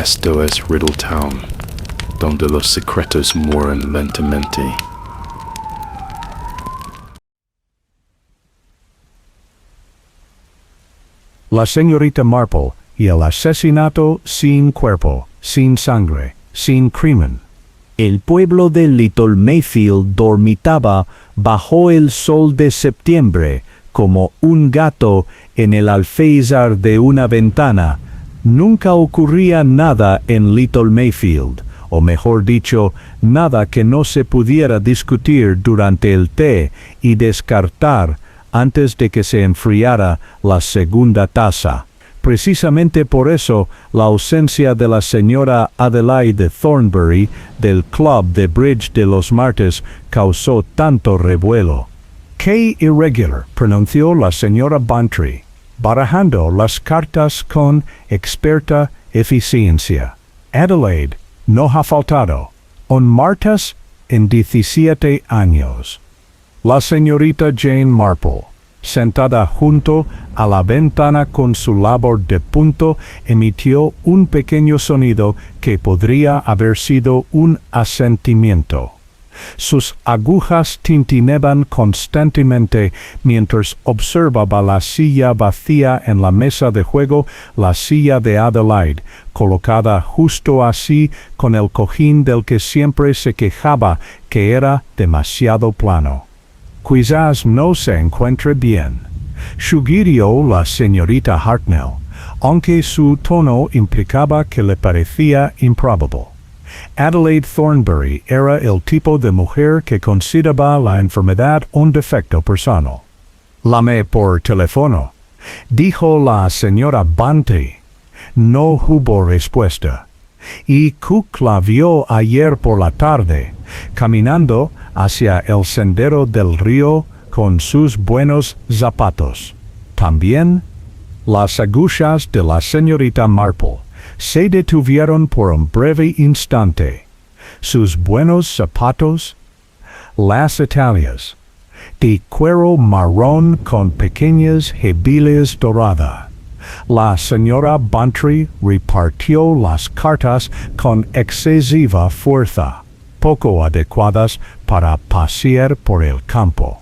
Esto es Riddle Town, donde los secretos mueren lentamente. La señorita Marple y el asesinato sin cuerpo, sin sangre, sin crimen. El pueblo de Little Mayfield dormitaba bajo el sol de septiembre como un gato en el alféizar de una ventana. Nunca ocurría nada en Little Mayfield, o mejor dicho, nada que no se pudiera discutir durante el té y descartar antes de que se enfriara la segunda taza. Precisamente por eso, la ausencia de la señora Adelaide Thornbury del club de bridge de los martes causó tanto revuelo. «Qué irregular», pronunció la señora Bantry, barajando las cartas con experta eficiencia. «Adelaide no ha faltado. Un martes en 17 años». La señorita Jane Marple, sentada junto a la ventana con su labor de punto, emitió un pequeño sonido que podría haber sido un asentimiento. Sus agujas tintineaban constantemente mientras observaba la silla vacía en la mesa de juego, la silla de Adelaide, colocada justo así con el cojín del que siempre se quejaba que era demasiado plano. «Quizás no se encuentre bien», sugirió la señorita Hartnell, aunque su tono implicaba que le parecía improbable. Adelaide Thornbury era el tipo de mujer que consideraba la enfermedad un defecto personal. «Llamé por teléfono», dijo la señora Bantry. No hubo respuesta. «Y Cook la vio ayer por la tarde, caminando hacia el sendero del río con sus buenos zapatos. También». Las agujas de la señorita Marple se detuvieron por un breve instante. Sus buenos zapatos, las italias, de cuero marrón con pequeñas hebillas doradas. La señora Bantry repartió las cartas con excesiva fuerza, poco adecuadas para pasear por el campo.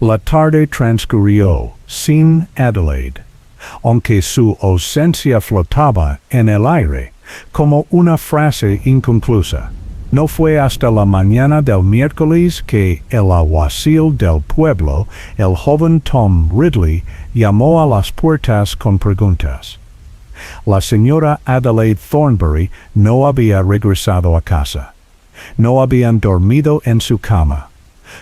La tarde transcurrió sin Adelaide, aunque su ausencia flotaba en el aire como una frase inconclusa. No fue hasta la mañana del miércoles que el alguacil del pueblo, el joven Tom Ridley, llamó a las puertas con preguntas. La señora Adelaide Thornbury no había regresado a casa. No habían dormido en su cama.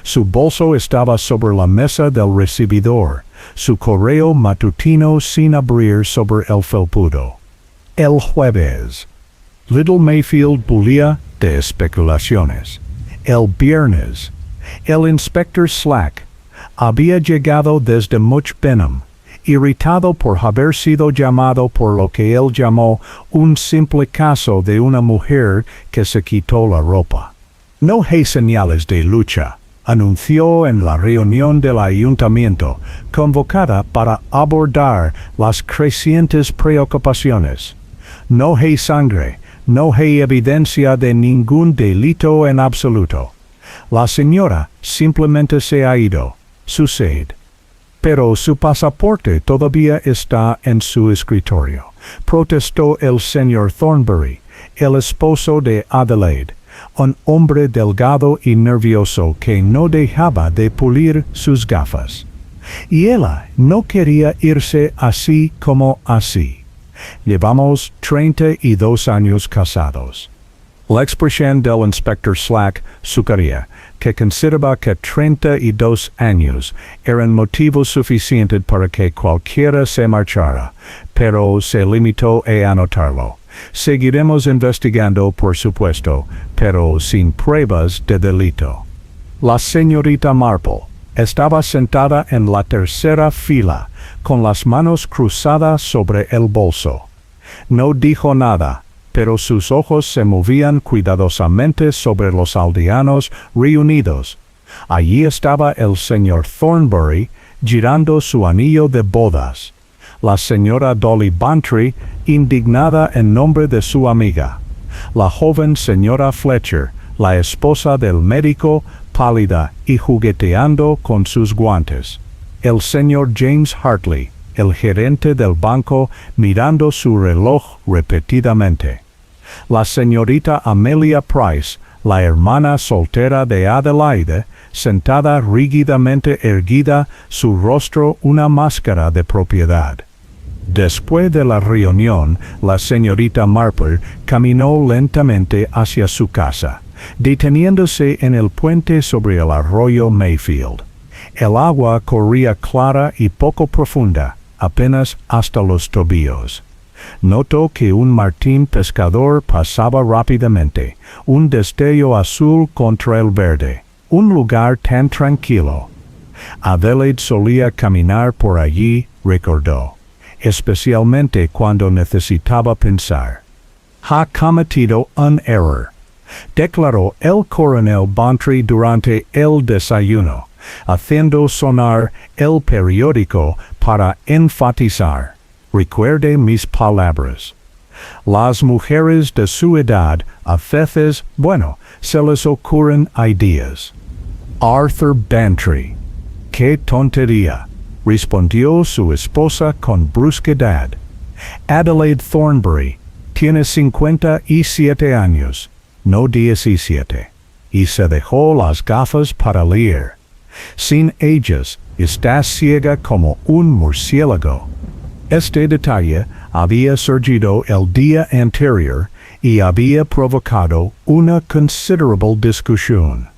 Su bolso estaba sobre la mesa del recibidor, su correo matutino sin abrir sobre el felpudo. El jueves, Little Mayfield bullía de especulaciones. El viernes, el inspector Slack había llegado desde Much Benham, irritado por haber sido llamado por lo que él llamó un simple caso de una mujer que se quitó la ropa. «No hay señales de lucha», anunció en la reunión del ayuntamiento, convocada para abordar las crecientes preocupaciones. «No hay sangre, no hay evidencia de ningún delito en absoluto. La señora simplemente se ha ido, su sed. Pero su pasaporte todavía está en su escritorio», protestó el señor Thornbury, el esposo de Adelaide, un hombre delgado y nervioso que no dejaba de pulir sus gafas. Y ella no quería irse así como así. «Llevamos 32 años casados». La expresión del inspector Slack sugería que consideraba que 32 años eran motivo suficiente para que cualquiera se marchara, pero se limitó a anotarlo. «Seguiremos investigando, por supuesto, pero sin pruebas de delito». La señorita Marple estaba sentada en la tercera fila, con las manos cruzadas sobre el bolso. No dijo nada, pero sus ojos se movían cuidadosamente sobre los aldeanos reunidos. Allí estaba el señor Thornbury, girando su anillo de bodas. la señora Dolly Bantry, indignada en nombre de su amiga. La joven señora Fletcher, la esposa del médico, pálida y jugueteando con sus guantes. El señor James Hartley, el gerente del banco, mirando su reloj repetidamente. La señorita Amelia Price, la hermana soltera de Adelaide, sentada rígidamente erguida, su rostro una máscara de propiedad. Después de la reunión, la señorita Marple caminó lentamente hacia su casa, deteniéndose en el puente sobre el arroyo Mayfield. El agua corría clara y poco profunda, apenas hasta los tobillos. Notó que un martín pescador pasaba rápidamente, un destello azul contra el verde, un lugar tan tranquilo. Adelaide solía caminar por allí, recordó, especialmente cuando necesitaba pensar. Ha cometido un error, declaró el coronel Bantry durante el desayuno, haciendo sonar el periódico para enfatizar. Recuerde mis palabras. Las mujeres de su edad, a veces, se les ocurren ideas. Arthur Bantry. ¡Qué tontería!, respondió su esposa con brusquedad. Adelaide Thornbury tiene 57 años, no 17, y se dejó las gafas para leer. Sin ellas, está ciega como un murciélago. Este detalle había surgido el día anterior y había provocado una considerable discusión.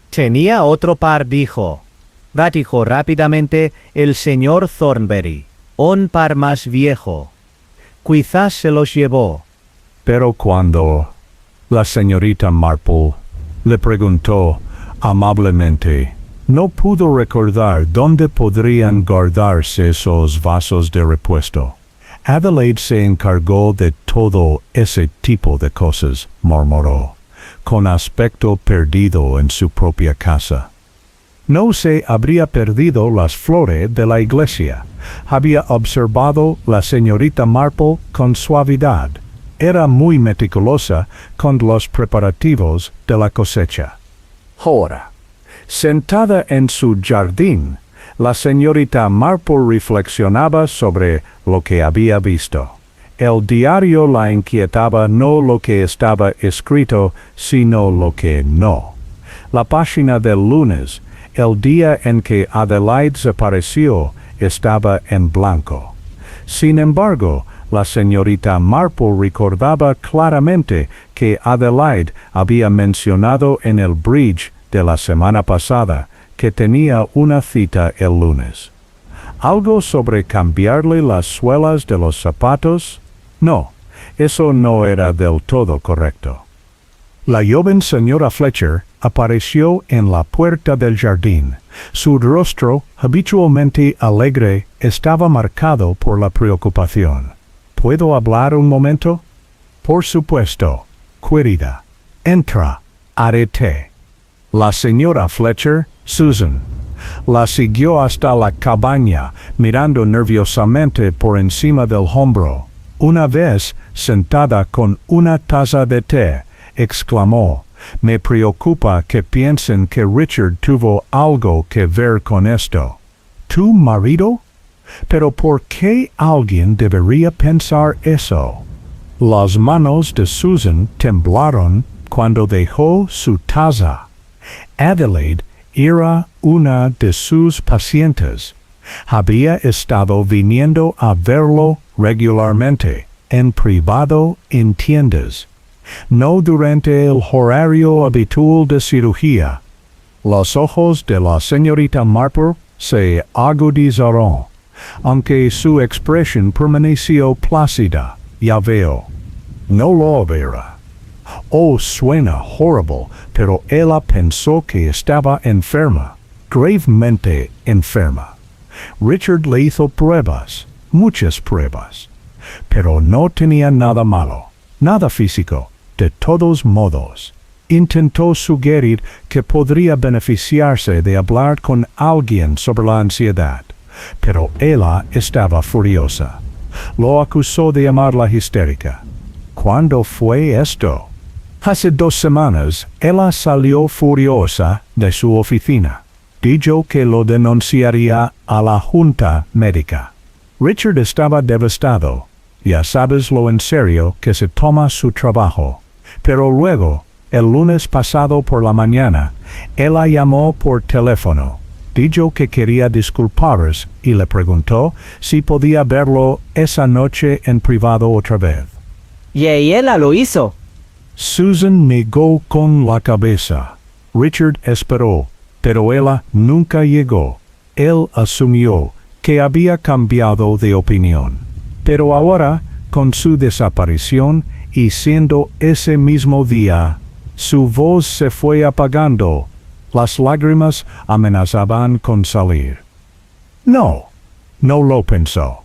Tenía otro par, dijo rápidamente el señor Thornbury, un par más viejo. Quizás se los llevó. Pero cuando la señorita Marple le preguntó amablemente, no pudo recordar dónde podrían guardarse esos vasos de repuesto. Adelaide se encargó de todo ese tipo de cosas, murmuró, con aspecto perdido en su propia casa. No se habría perdido las flores de la iglesia, había observado la señorita Marple con suavidad. Era muy meticulosa con los preparativos de la cosecha. Ahora, sentada en su jardín, la señorita Marple reflexionaba sobre lo que había visto. El diario la inquietaba no lo que estaba escrito, sino lo que no. La página del lunes, el día en que Adelaide desapareció, estaba en blanco. Sin embargo, la señorita Marple recordaba claramente que Adelaide había mencionado en el bridge de la semana pasada que tenía una cita el lunes. ¿Algo sobre cambiarle las suelas de los zapatos? No, eso no era del todo correcto. La joven señora Fletcher apareció en la puerta del jardín. Su rostro, habitualmente alegre, estaba marcado por la preocupación. ¿Puedo hablar un momento? Por supuesto, querida. Entra, haré té. La señora Fletcher, Susan, la siguió hasta la cabaña, mirando nerviosamente por encima del hombro. Una vez, sentada con una taza de té, exclamó, me preocupa que piensen que Richard tuvo algo que ver con esto. ¿Tu marido? ¿Pero por qué alguien debería pensar eso? Las manos de Susan temblaron cuando dejó su taza. Adelaide era una de sus pacientes. Había estado viniendo a verlo regularmente, en privado, ¿entiendes? No durante el horario habitual de cirugía. Los ojos de la señorita Marple se agudizaron, aunque su expresión permaneció plácida. Ya veo. No lo verá. Oh, suena horrible, pero ella pensó que estaba enferma, gravemente enferma. Richard le hizo pruebas, muchas pruebas, pero no tenía nada malo, nada físico, de todos modos. Intentó sugerir que podría beneficiarse de hablar con alguien sobre la ansiedad, pero ella estaba furiosa. Lo acusó de llamarla histérica. ¿Cuándo fue esto? Hace 2 semanas, ella salió furiosa de su oficina. Dijo que lo denunciaría a la junta médica. Richard estaba devastado. Ya sabes lo en serio que se toma su trabajo. Pero luego, el lunes pasado por la mañana, ella llamó por teléfono. Dijo que quería disculparse y le preguntó si podía verlo esa noche en privado otra vez. Y ella lo hizo. Susan negó con la cabeza. Richard esperó, pero ella nunca llegó. Él asumió que había cambiado de opinión. Pero ahora, con su desaparición y siendo ese mismo día, su voz se fue apagando. Las lágrimas amenazaban con salir. No lo pensó.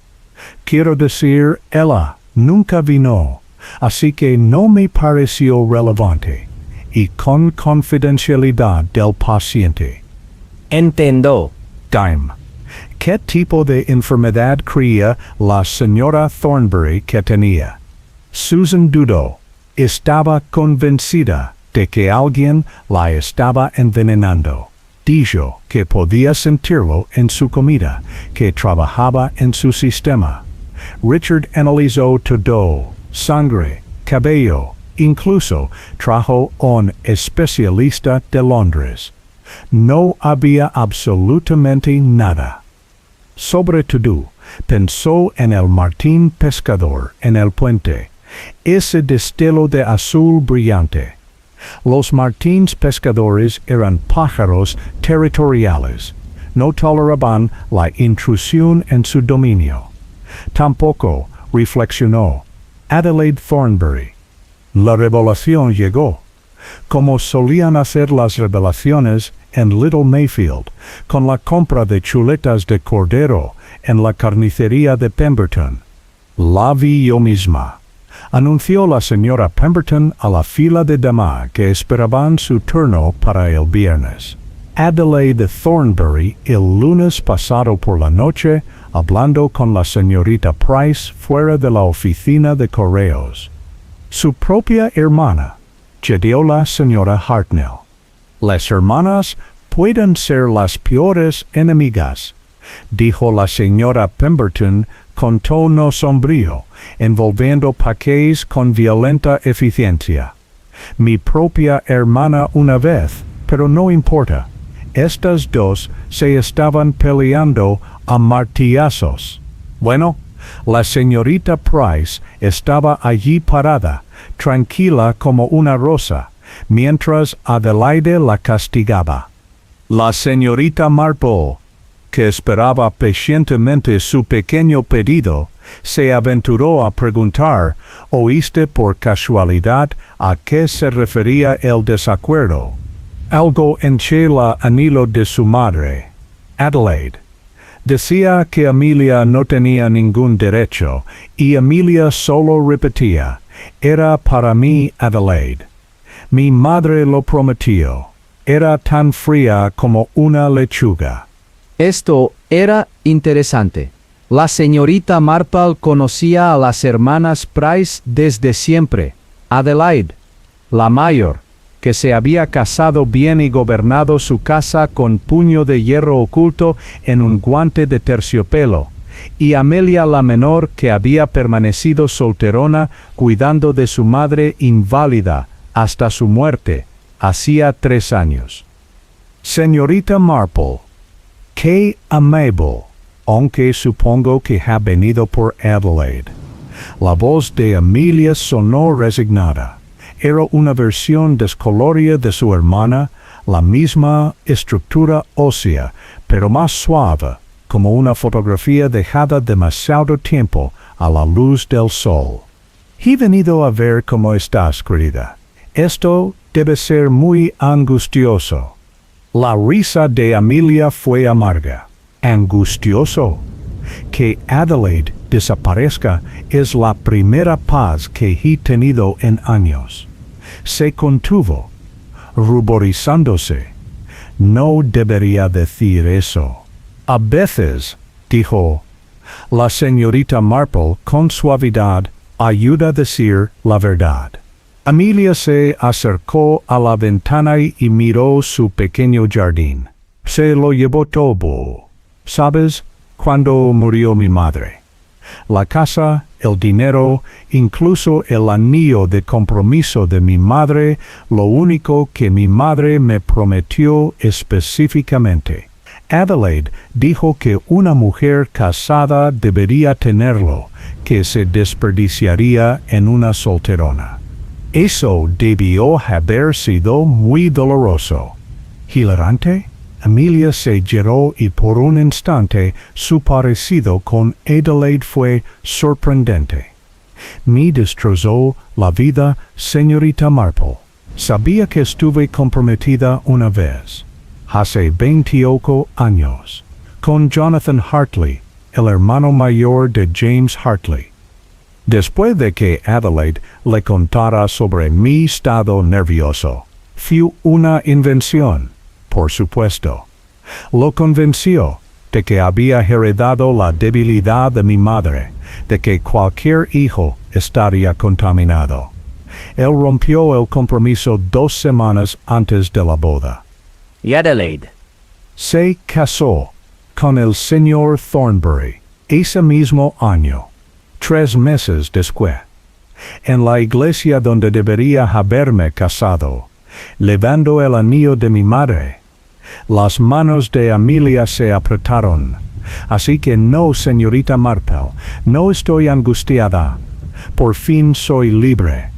Quiero decir, ella nunca vino, así que no me pareció relevante. Y con confidencialidad del paciente. Entiendo. Dime. ¿Qué tipo de enfermedad creía la señora Thornbury que tenía? Susan dudó. Estaba convencida de que alguien la estaba envenenando. Dijo que podía sentirlo en su comida, que trabajaba en su sistema. Richard analizó todo, sangre, cabello, incluso trajo un especialista de Londres. No había absolutamente nada. Sobre todo, pensó en el martín pescador en el puente, ese destello de azul brillante. Los martins pescadores eran pájaros territoriales. No toleraban la intrusión en su dominio. Tampoco, reflexionó, Adelaide Thornbury. La revelación llegó, como solían hacer las revelaciones en Little Mayfield, con la compra de chuletas de cordero en la carnicería de Pemberton. La vi yo misma. Anunció la señora Pemberton a la fila de damas que esperaban su turno para el viernes. Adelaide Thornbury el lunes pasado por la noche, hablando con la señorita Price fuera de la oficina de correos. Su propia hermana, añadió la señora Hartnell. Las hermanas pueden ser las peores enemigas, dijo la señora Pemberton con tono sombrío, envolviendo paquetes con violenta eficiencia. Mi propia hermana una vez, pero no importa. Estas dos se estaban peleando a martillazos. Bueno, la señorita Price estaba allí parada, tranquila como una rosa, mientras Adelaide la castigaba. La señorita Marple, que esperaba pacientemente su pequeño pedido, se aventuró a preguntar, ¿oíste por casualidad a qué se refería el desacuerdo? Algo henché la anhelo de su madre. Adelaide. Decía que Amelia no tenía ningún derecho, y Amelia solo repetía, era para mí Adelaide. Mi madre lo prometió. Era tan fría como una lechuga. Esto era interesante. La señorita Marple conocía a las hermanas Price desde siempre. Adelaide, la mayor, que se había casado bien y gobernado su casa con puño de hierro oculto en un guante de terciopelo, y Amelia la menor, que había permanecido solterona cuidando de su madre inválida hasta su muerte, hacía 3 años. Señorita Marple, qué amable, aunque supongo que ha venido por Adelaide. La voz de Amelia sonó resignada. Era una versión descolorida de su hermana, la misma estructura ósea, pero más suave, como una fotografía dejada demasiado tiempo a la luz del sol. He venido a ver cómo estás, querida. Esto debe ser muy angustioso. La risa de Amelia fue amarga. ¿Angustioso? Que Adelaide desaparezca es la primera paz que he tenido en años. Se contuvo, ruborizándose. No debería decir eso. A veces, dijo. La señorita Marple, con suavidad, ayuda a decir la verdad. Amelia se acercó a la ventana y miró su pequeño jardín. Se lo llevó todo. ¿Sabes? Cuando murió mi madre. La casa, el dinero, incluso el anillo de compromiso de mi madre, lo único que mi madre me prometió específicamente. Adelaide dijo que una mujer casada debería tenerlo, que se desperdiciaría en una solterona. Eso debió haber sido muy doloroso. ¿Hilarante? Amelia se giró y por un instante su parecido con Adelaide fue sorprendente. Me destrozó la vida, señorita Marple. Sabía que estuve comprometida una vez, hace 28 años, con Jonathan Hartley, el hermano mayor de James Hartley. Después de que Adelaide le contara sobre mi estado nervioso, fue una invención. Por supuesto. Lo convenció de que había heredado la debilidad de mi madre, de que cualquier hijo estaría contaminado. Él rompió el compromiso 2 semanas antes de la boda. ¿Y Adelaide? Se casó con el señor Thornbury ese mismo año, 3 meses después. En la iglesia donde debería haberme casado, levando el anillo de mi madre, las manos de Amelia se apretaron. Así que no, señorita Marple, no estoy angustiada. Por fin soy libre.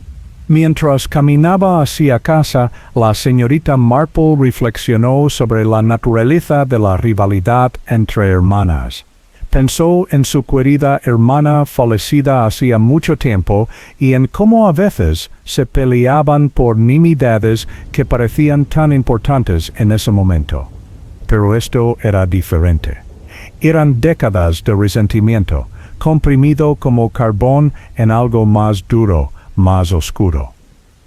Mientras caminaba hacia casa, la señorita Marple reflexionó sobre la naturaleza de la rivalidad entre hermanas. Pensó en su querida hermana fallecida hacía mucho tiempo y en cómo a veces se peleaban por nimiedades que parecían tan importantes en ese momento. Pero esto era diferente. Eran décadas de resentimiento, comprimido como carbón en algo más duro, más oscuro.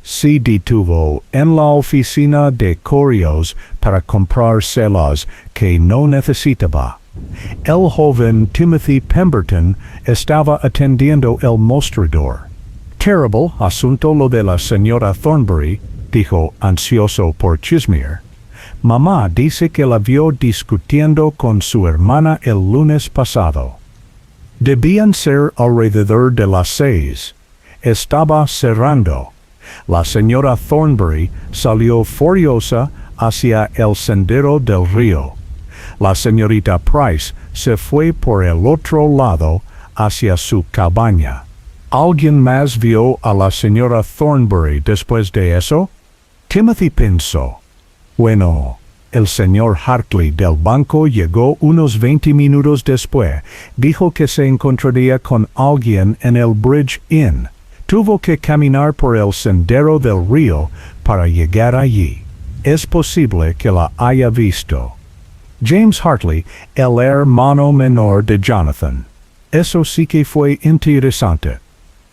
Se detuvo en la oficina de correos para comprar celas que no necesitaba. El joven Timothy Pemberton estaba atendiendo el mostrador. Terrible asunto lo de la señora Thornbury, dijo ansioso por chismear. Mamá dice que la vio discutiendo con su hermana el lunes pasado. Debían ser alrededor de las 6. Estaba cerrando. La señora Thornbury salió furiosa hacia el sendero del río. La señorita Price se fue por el otro lado hacia su cabaña. ¿Alguien más vio a la señora Thornbury después de eso? Timothy pensó. Bueno, el señor Hartley del banco llegó unos 20 minutos después. Dijo que se encontraría con alguien en el Bridge Inn. Tuvo que caminar por el sendero del río para llegar allí. Es posible que la haya visto. James Hartley, el hermano menor de Jonathan. Eso sí que fue interesante.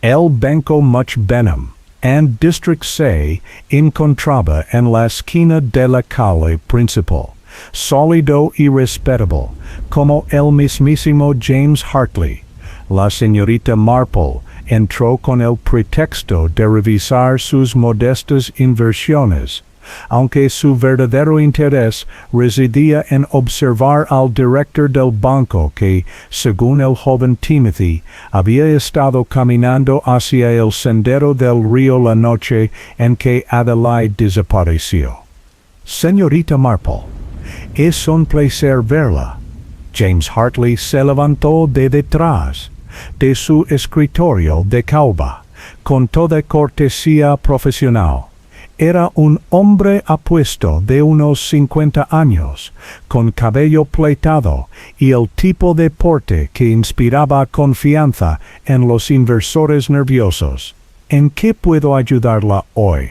El banco Much Benham and District se encontraba en la esquina de la calle principal, sólido y respetable, como el mismísimo James Hartley. La señorita Marple entró con el pretexto de revisar sus modestas inversiones, aunque su verdadero interés residía en observar al director del banco que, según el joven Timothy, había estado caminando hacia el sendero del río la noche en que Adelaide desapareció. Señorita Marple, es un placer verla. James Hartley se levantó de detrás de su escritorio de caoba, con toda cortesía profesional. Era un hombre apuesto de unos 50 años, con cabello pleitado y el tipo de porte que inspiraba confianza en los inversores nerviosos. ¿En qué puedo ayudarla hoy?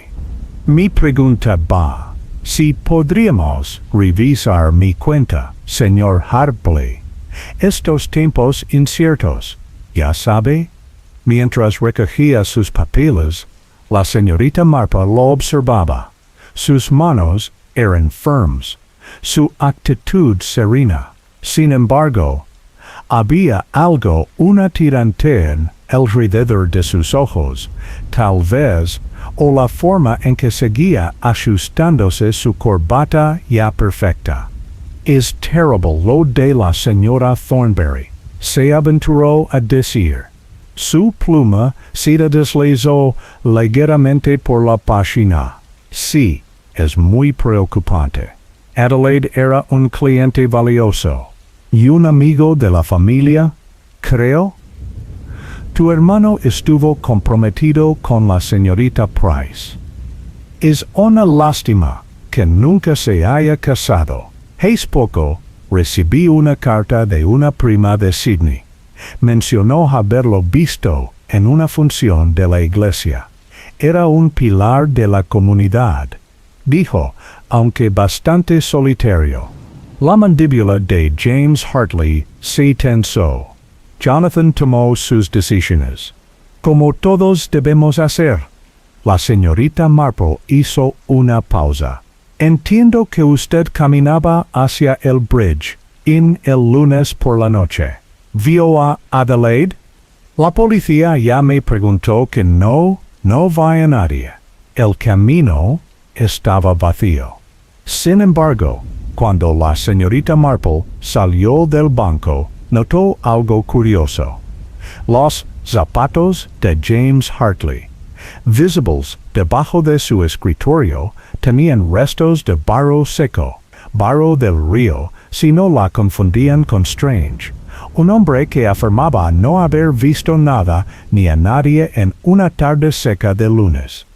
Mi pregunta va, si podríamos revisar mi cuenta, señor Hartley. Estos tiempos inciertos, ya sabe. Mientras recogía sus papeles, la señorita Marple lo observaba. Sus manos eran firmes, su actitud serena. Sin embargo, Había algo, una tirantez alrededor de sus ojos, tal vez, o la forma en que seguía ajustándose su corbata ya perfecta. Es terrible lo de la señora Thornberry, se aventuró a decir. Su pluma se deslizó ligeramente por la página. Sí, es muy preocupante. Adelaide era un cliente valioso. ¿Y un amigo de la familia? Creo. Tu hermano estuvo comprometido con la señorita Price. Es una lástima que nunca se haya casado. Hace poco recibí una carta de una prima de Sydney. Mencionó haberlo visto en una función de la iglesia. Era un pilar de la comunidad. Dijo, aunque bastante solitario. La mandíbula de James Hartley se tensó. Jonathan tomó sus decisiones. Como todos debemos hacer. La señorita Marple hizo una pausa. Entiendo que usted caminaba hacia el bridge el lunes por la noche. ¿Vio a Adelaide? La policía ya me preguntó que no vaya nadie. El camino estaba vacío. Sin embargo, cuando la señorita Marple salió del banco, notó algo curioso. Los zapatos de James Hartley, visibles debajo de su escritorio, tenían restos de barro seco, barro del río, si no la confundían con Strange, un hombre que afirmaba no haber visto nada ni a nadie en una tarde seca de lunes.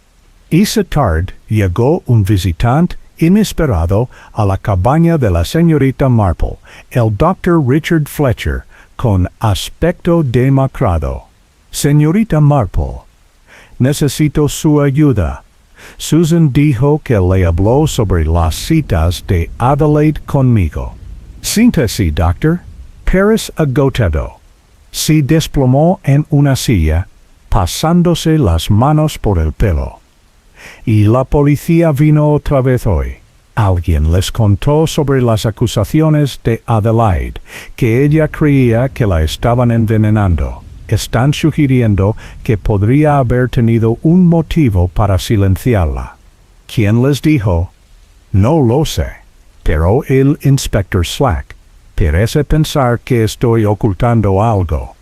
Esa tarde llegó un visitante inesperado a la cabaña de la señorita Marple, el Dr. Richard Fletcher, con aspecto demacrado. Señorita Marple, necesito su ayuda. Susan dijo que le habló sobre las citas de Adelaide conmigo. Siéntese, doctor. Paris agotado. Se desplomó en una silla, pasándose las manos por el pelo. Y la policía vino otra vez hoy. Alguien les contó sobre las acusaciones de Adelaide, que ella creía que la estaban envenenando. Están sugiriendo que podría haber tenido un motivo para silenciarla. ¿Quién les dijo? No lo sé. Pero el inspector Slack parece pensar que estoy ocultando algo.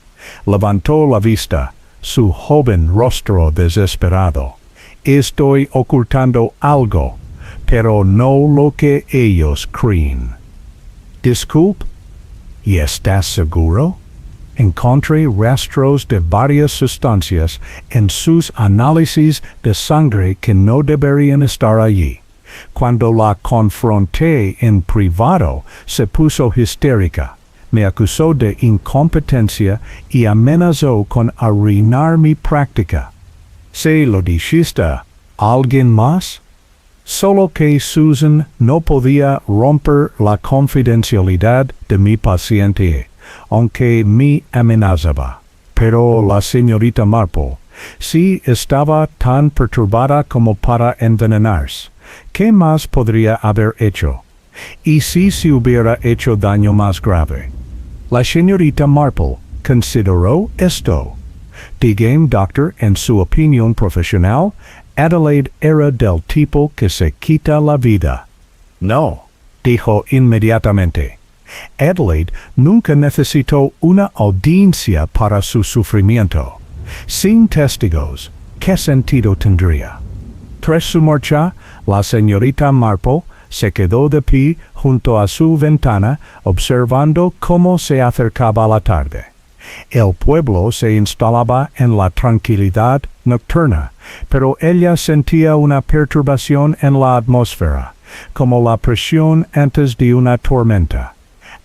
Levantó la vista, su joven rostro desesperado. Estoy ocultando algo, pero no lo que ellos creen. Disculpe, ¿y estás seguro? Encontré rastros de varias sustancias en sus análisis de sangre que no deberían estar allí. Cuando la confronté en privado, se puso histérica. Me acusó de incompetencia y amenazó con arruinar mi práctica. ¿Se lo dijiste a alguien más? Solo que Susan no podía romper la confidencialidad de mi paciente, aunque me amenazaba. Pero la señorita Marple sí estaba tan perturbada como para envenenarse. ¿Qué más podría haber hecho? ¿Y si se hubiera hecho daño más grave? La señorita Marple consideró esto. Dígame, doctor, en su opinión profesional, Adelaide era del tipo que se quita la vida. No, dijo inmediatamente. Adelaide nunca necesitó una audiencia para su sufrimiento. Sin testigos, ¿qué sentido tendría? Tras su marcha, la señorita Marple se quedó de pie junto a su ventana observando cómo se acercaba la tarde. El pueblo se instalaba en la tranquilidad nocturna, pero ella sentía una perturbación en la atmósfera, como la presión antes de una tormenta.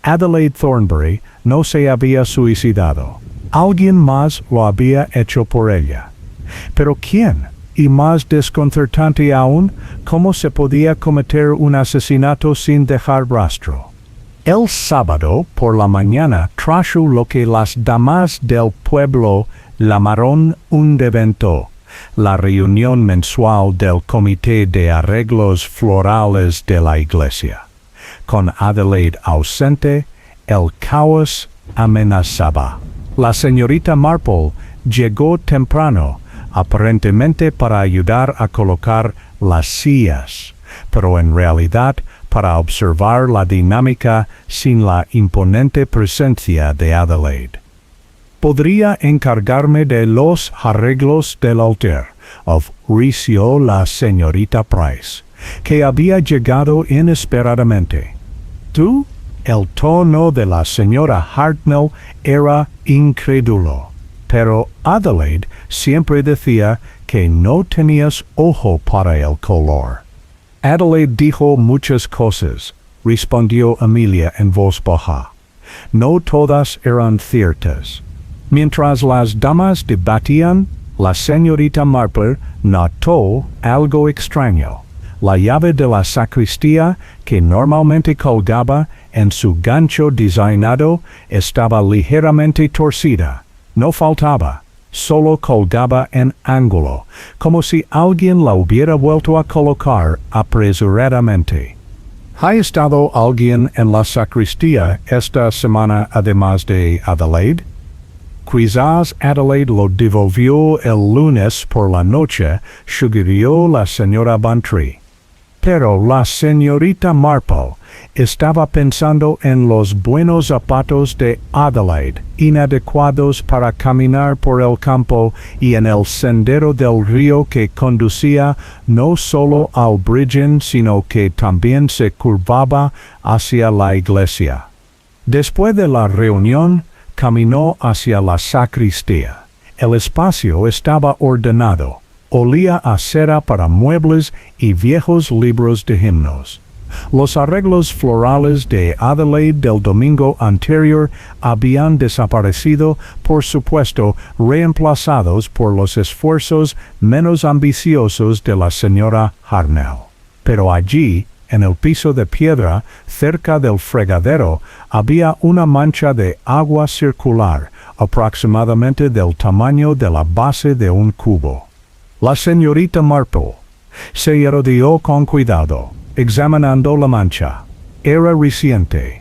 Adelaide Thornberry no se había suicidado. Alguien más lo había hecho por ella. ¿Pero quién? Y más desconcertante aún, ¿cómo se podía cometer un asesinato sin dejar rastro? El sábado por la mañana trajo lo que las damas del pueblo llamaron un evento, la reunión mensual del Comité de Arreglos Florales de la Iglesia. Con Adelaide ausente, el caos amenazaba. La señorita Marple llegó temprano, aparentemente para ayudar a colocar las sillas, pero en realidad para observar la dinámica sin la imponente presencia de Adelaide. ¿Podría encargarme de los arreglos del altar?, ofreció la señorita Price, que había llegado inesperadamente. ¿Tú? El tono de la señora Hartnell era incrédulo, pero Adelaide siempre decía que no tenías ojo para el color. Adelaide dijo muchas cosas, respondió Amelia en voz baja. No todas eran ciertas. Mientras las damas debatían, la señorita Marple notó algo extraño. La llave de la sacristía, que normalmente colgaba en su gancho designado, estaba ligeramente torcida. No faltaba, solo colgaba en ángulo, como si alguien la hubiera vuelto a colocar apresuradamente. ¿Ha estado alguien en la sacristía esta semana además de Adelaide? Quizás Adelaide lo devolvió el lunes por la noche, sugirió la señora Bantry. Pero la señorita Marple estaba pensando en los buenos zapatos de Adelaide, inadecuados para caminar por el campo y en el sendero del río que conducía no solo al Bridgen, sino que también se curvaba hacia la iglesia. Después de la reunión, caminó hacia la sacristía. El espacio estaba ordenado. Olía a cera para muebles y viejos libros de himnos. Los arreglos florales de Adelaide del domingo anterior habían desaparecido, por supuesto, reemplazados por los esfuerzos menos ambiciosos de la señora Hartnell. Pero allí, en el piso de piedra, cerca del fregadero, había una mancha de agua circular, aproximadamente del tamaño de la base de un cubo. La señorita Marple se rodeó con cuidado, examinando la mancha. Era reciente.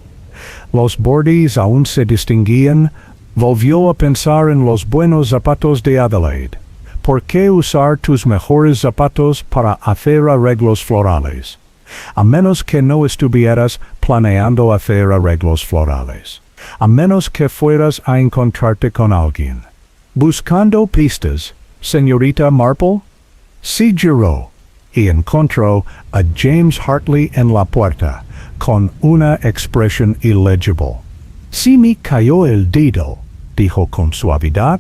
Los bordes aún se distinguían. Volvió a pensar en los buenos zapatos de Adelaide. ¿Por qué usar tus mejores zapatos para hacer arreglos florales? A menos que no estuvieras planeando hacer arreglos florales. A menos que fueras a encontrarte con alguien. Buscando pistas, señorita Marple, se giró y encontró a James Hartley en la puerta, con una expresión ilegible. «Sí me cayó el dedo», dijo con suavidad,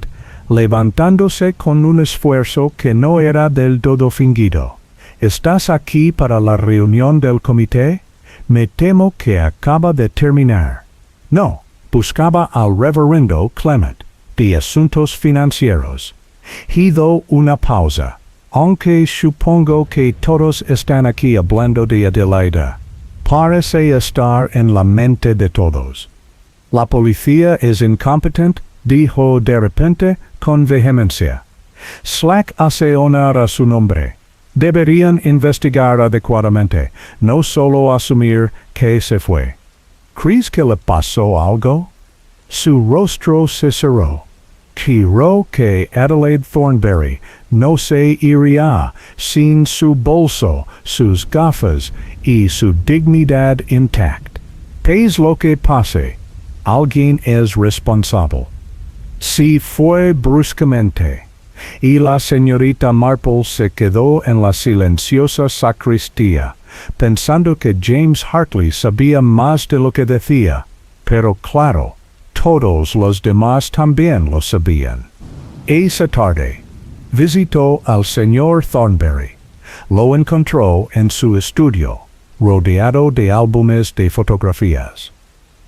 levantándose con un esfuerzo que no era del todo fingido. «¿Estás aquí para la reunión del comité? Me temo que acaba de terminar». No, buscaba al reverendo Clement, de asuntos financieros. Hizo una pausa, aunque supongo que todos están aquí hablando de Adelaida. Parece estar en la mente de todos. La policía es incompetente, dijo de repente con vehemencia. Slack hace honor a su nombre. Deberían investigar adecuadamente, no solo asumir que se fue. ¿Crees que le pasó algo? Su rostro se cerró. Creo que Adelaide Thornberry no se iría sin su bolso, sus gafas y su dignidad intacta. Pese lo que pase, alguien es responsable. Si fue bruscamente, y la señorita Marple se quedó en la silenciosa sacristía, pensando que James Hartley sabía más de lo que decía, pero claro, todos los demás también lo sabían. Esa tarde, visitó al señor Thornberry. Lo encontró en su estudio, rodeado de álbumes de fotografías.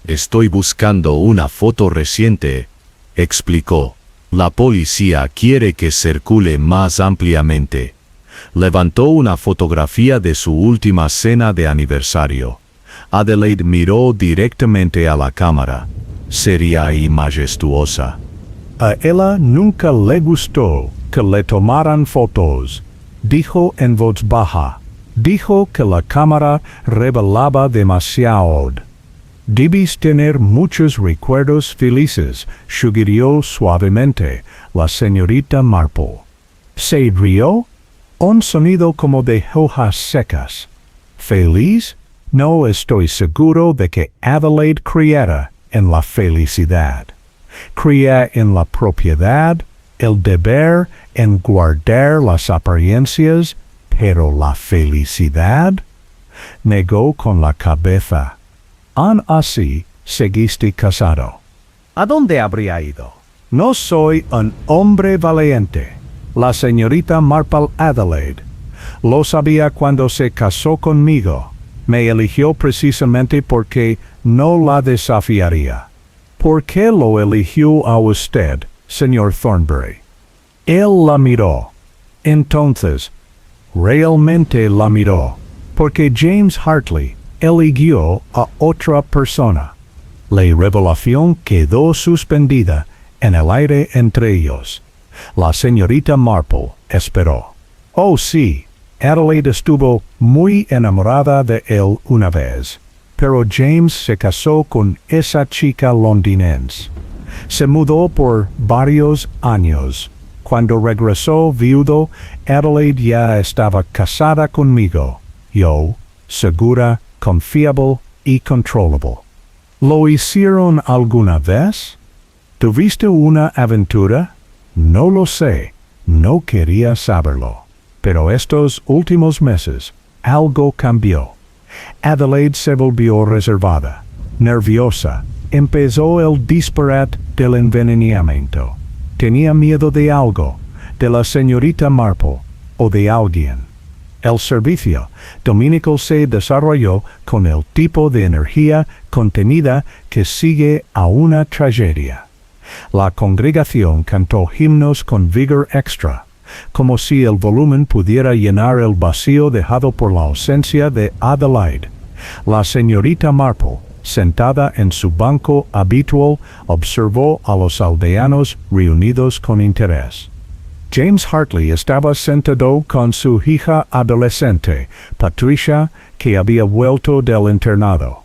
Estoy buscando una foto reciente, explicó. La policía quiere que circule más ampliamente. Levantó una fotografía de su última cena de aniversario. Adelaide miró directamente a la cámara. Seria y majestuosa. A ella nunca le gustó que le tomaran fotos, dijo en voz baja. Dijo que la cámara revelaba demasiado. Debes tener muchos recuerdos felices, sugirió suavemente la señorita Marple. ¿Se rió? Un sonido como de hojas secas. ¿Feliz? No estoy seguro de que Adelaide creyera en la felicidad. Creía en la propiedad, el deber, en guardar las apariencias, pero la felicidad. Negó con la cabeza. Aun así, seguiste casado. ¿A dónde habría ido? No soy un hombre valiente. La señorita Marple Adelaide lo sabía cuando se casó conmigo. Me eligió precisamente porque no la desafiaría. ¿Por qué lo eligió a usted, señor Thornbury? Él la miró. Entonces, realmente la miró, porque James Hartley eligió a otra persona. La revelación quedó suspendida en el aire entre ellos. La señorita Marple esperó. Oh sí, Adelaide estuvo muy enamorada de él una vez, pero James se casó con esa chica londinense. Se mudó por varios años. Cuando regresó viudo, Adelaide ya estaba casada conmigo. Yo, segura, confiable y controllable. ¿Lo hicieron alguna vez? ¿Tuviste una aventura? No lo sé, no quería saberlo. Pero estos últimos meses, algo cambió. Adelaide se volvió reservada, nerviosa. Empezó el disparate del envenenamiento. Tenía miedo de algo, de la señorita Marple o de alguien. El servicio dominical se desarrolló con el tipo de energía contenida que sigue a una tragedia. La congregación cantó himnos con vigor extra, como si el volumen pudiera llenar el vacío dejado por la ausencia de Adelaide. La señorita Marple, sentada en su banco habitual, observó a los aldeanos reunidos con interés. James Hartley estaba sentado con su hija adolescente, Patricia, que había vuelto del internado.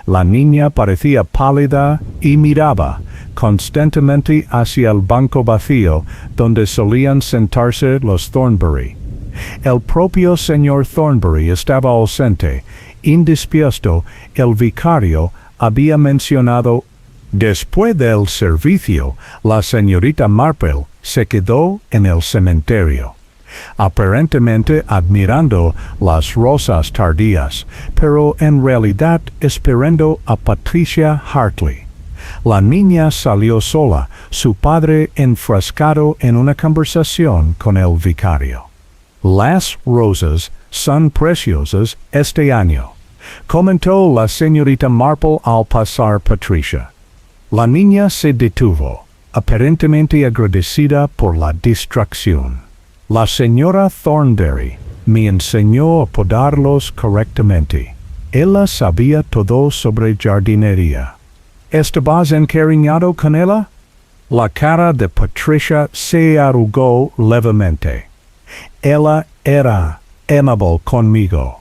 La niña parecía pálida y miraba constantemente hacia el banco vacío donde solían sentarse los Thornbury. El propio señor Thornbury estaba ausente. Indispuesto, el vicario había mencionado. Después del servicio, la señorita Marple se quedó en el cementerio, aparentemente admirando las rosas tardías, pero en realidad esperando a Patricia Hartley. La niña salió sola, su padre enfrascado en una conversación con el vicario. Las rosas son preciosas este año, comentó la señorita Marple al pasar Patricia. La niña se detuvo, aparentemente agradecida por la distracción. La señora Thornbury me enseñó a podarlos correctamente. Ella sabía todo sobre jardinería. ¿Estabas encariñado con ella? La cara de Patricia se arrugó levemente. Ella era amable conmigo.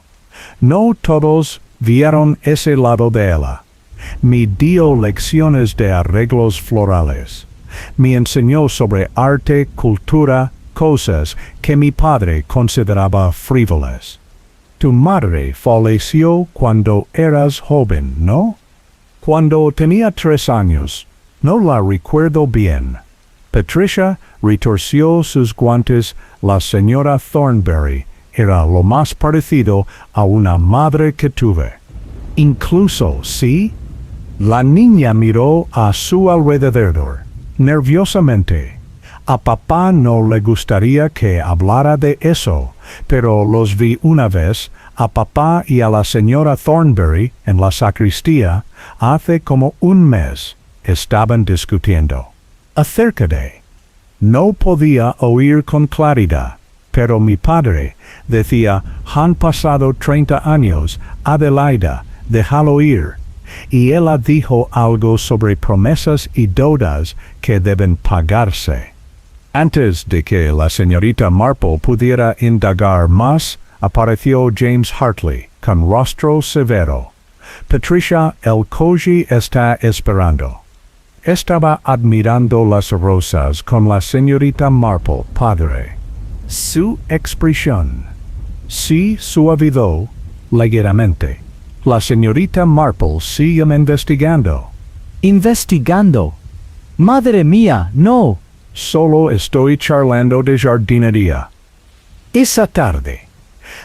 No todos vieron ese lado de ella. Me dio lecciones de arreglos florales. Me enseñó sobre arte, cultura, cosas que mi padre consideraba frívolas. Tu madre falleció cuando eras joven, ¿no? Cuando tenía 3 años. No la recuerdo bien. Patricia retorció sus guantes. La señora Thornbury era lo más parecido a una madre que tuve. Incluso, ¿sí? La niña miró a su alrededor, nerviosamente. A papá no le gustaría que hablara de eso, pero los vi una vez, a papá y a la señora Thornbury, en la sacristía, hace como un mes. Estaban discutiendo. Acerca de. No podía oír con claridad, pero mi padre decía, han pasado 30 años, Adelaida, déjalo ir. Y ella dijo algo sobre promesas y deudas que deben pagarse. Antes de que la señorita Marple pudiera indagar más, apareció James Hartley, con rostro severo. Patricia, el koji está esperando. Estaba admirando las rosas con la señorita Marple, padre. Su expresión sí suavizó ligeramente. La señorita Marple sigue investigando. Investigando. Madre mía, no. Solo estoy charlando de jardinería. Esa tarde,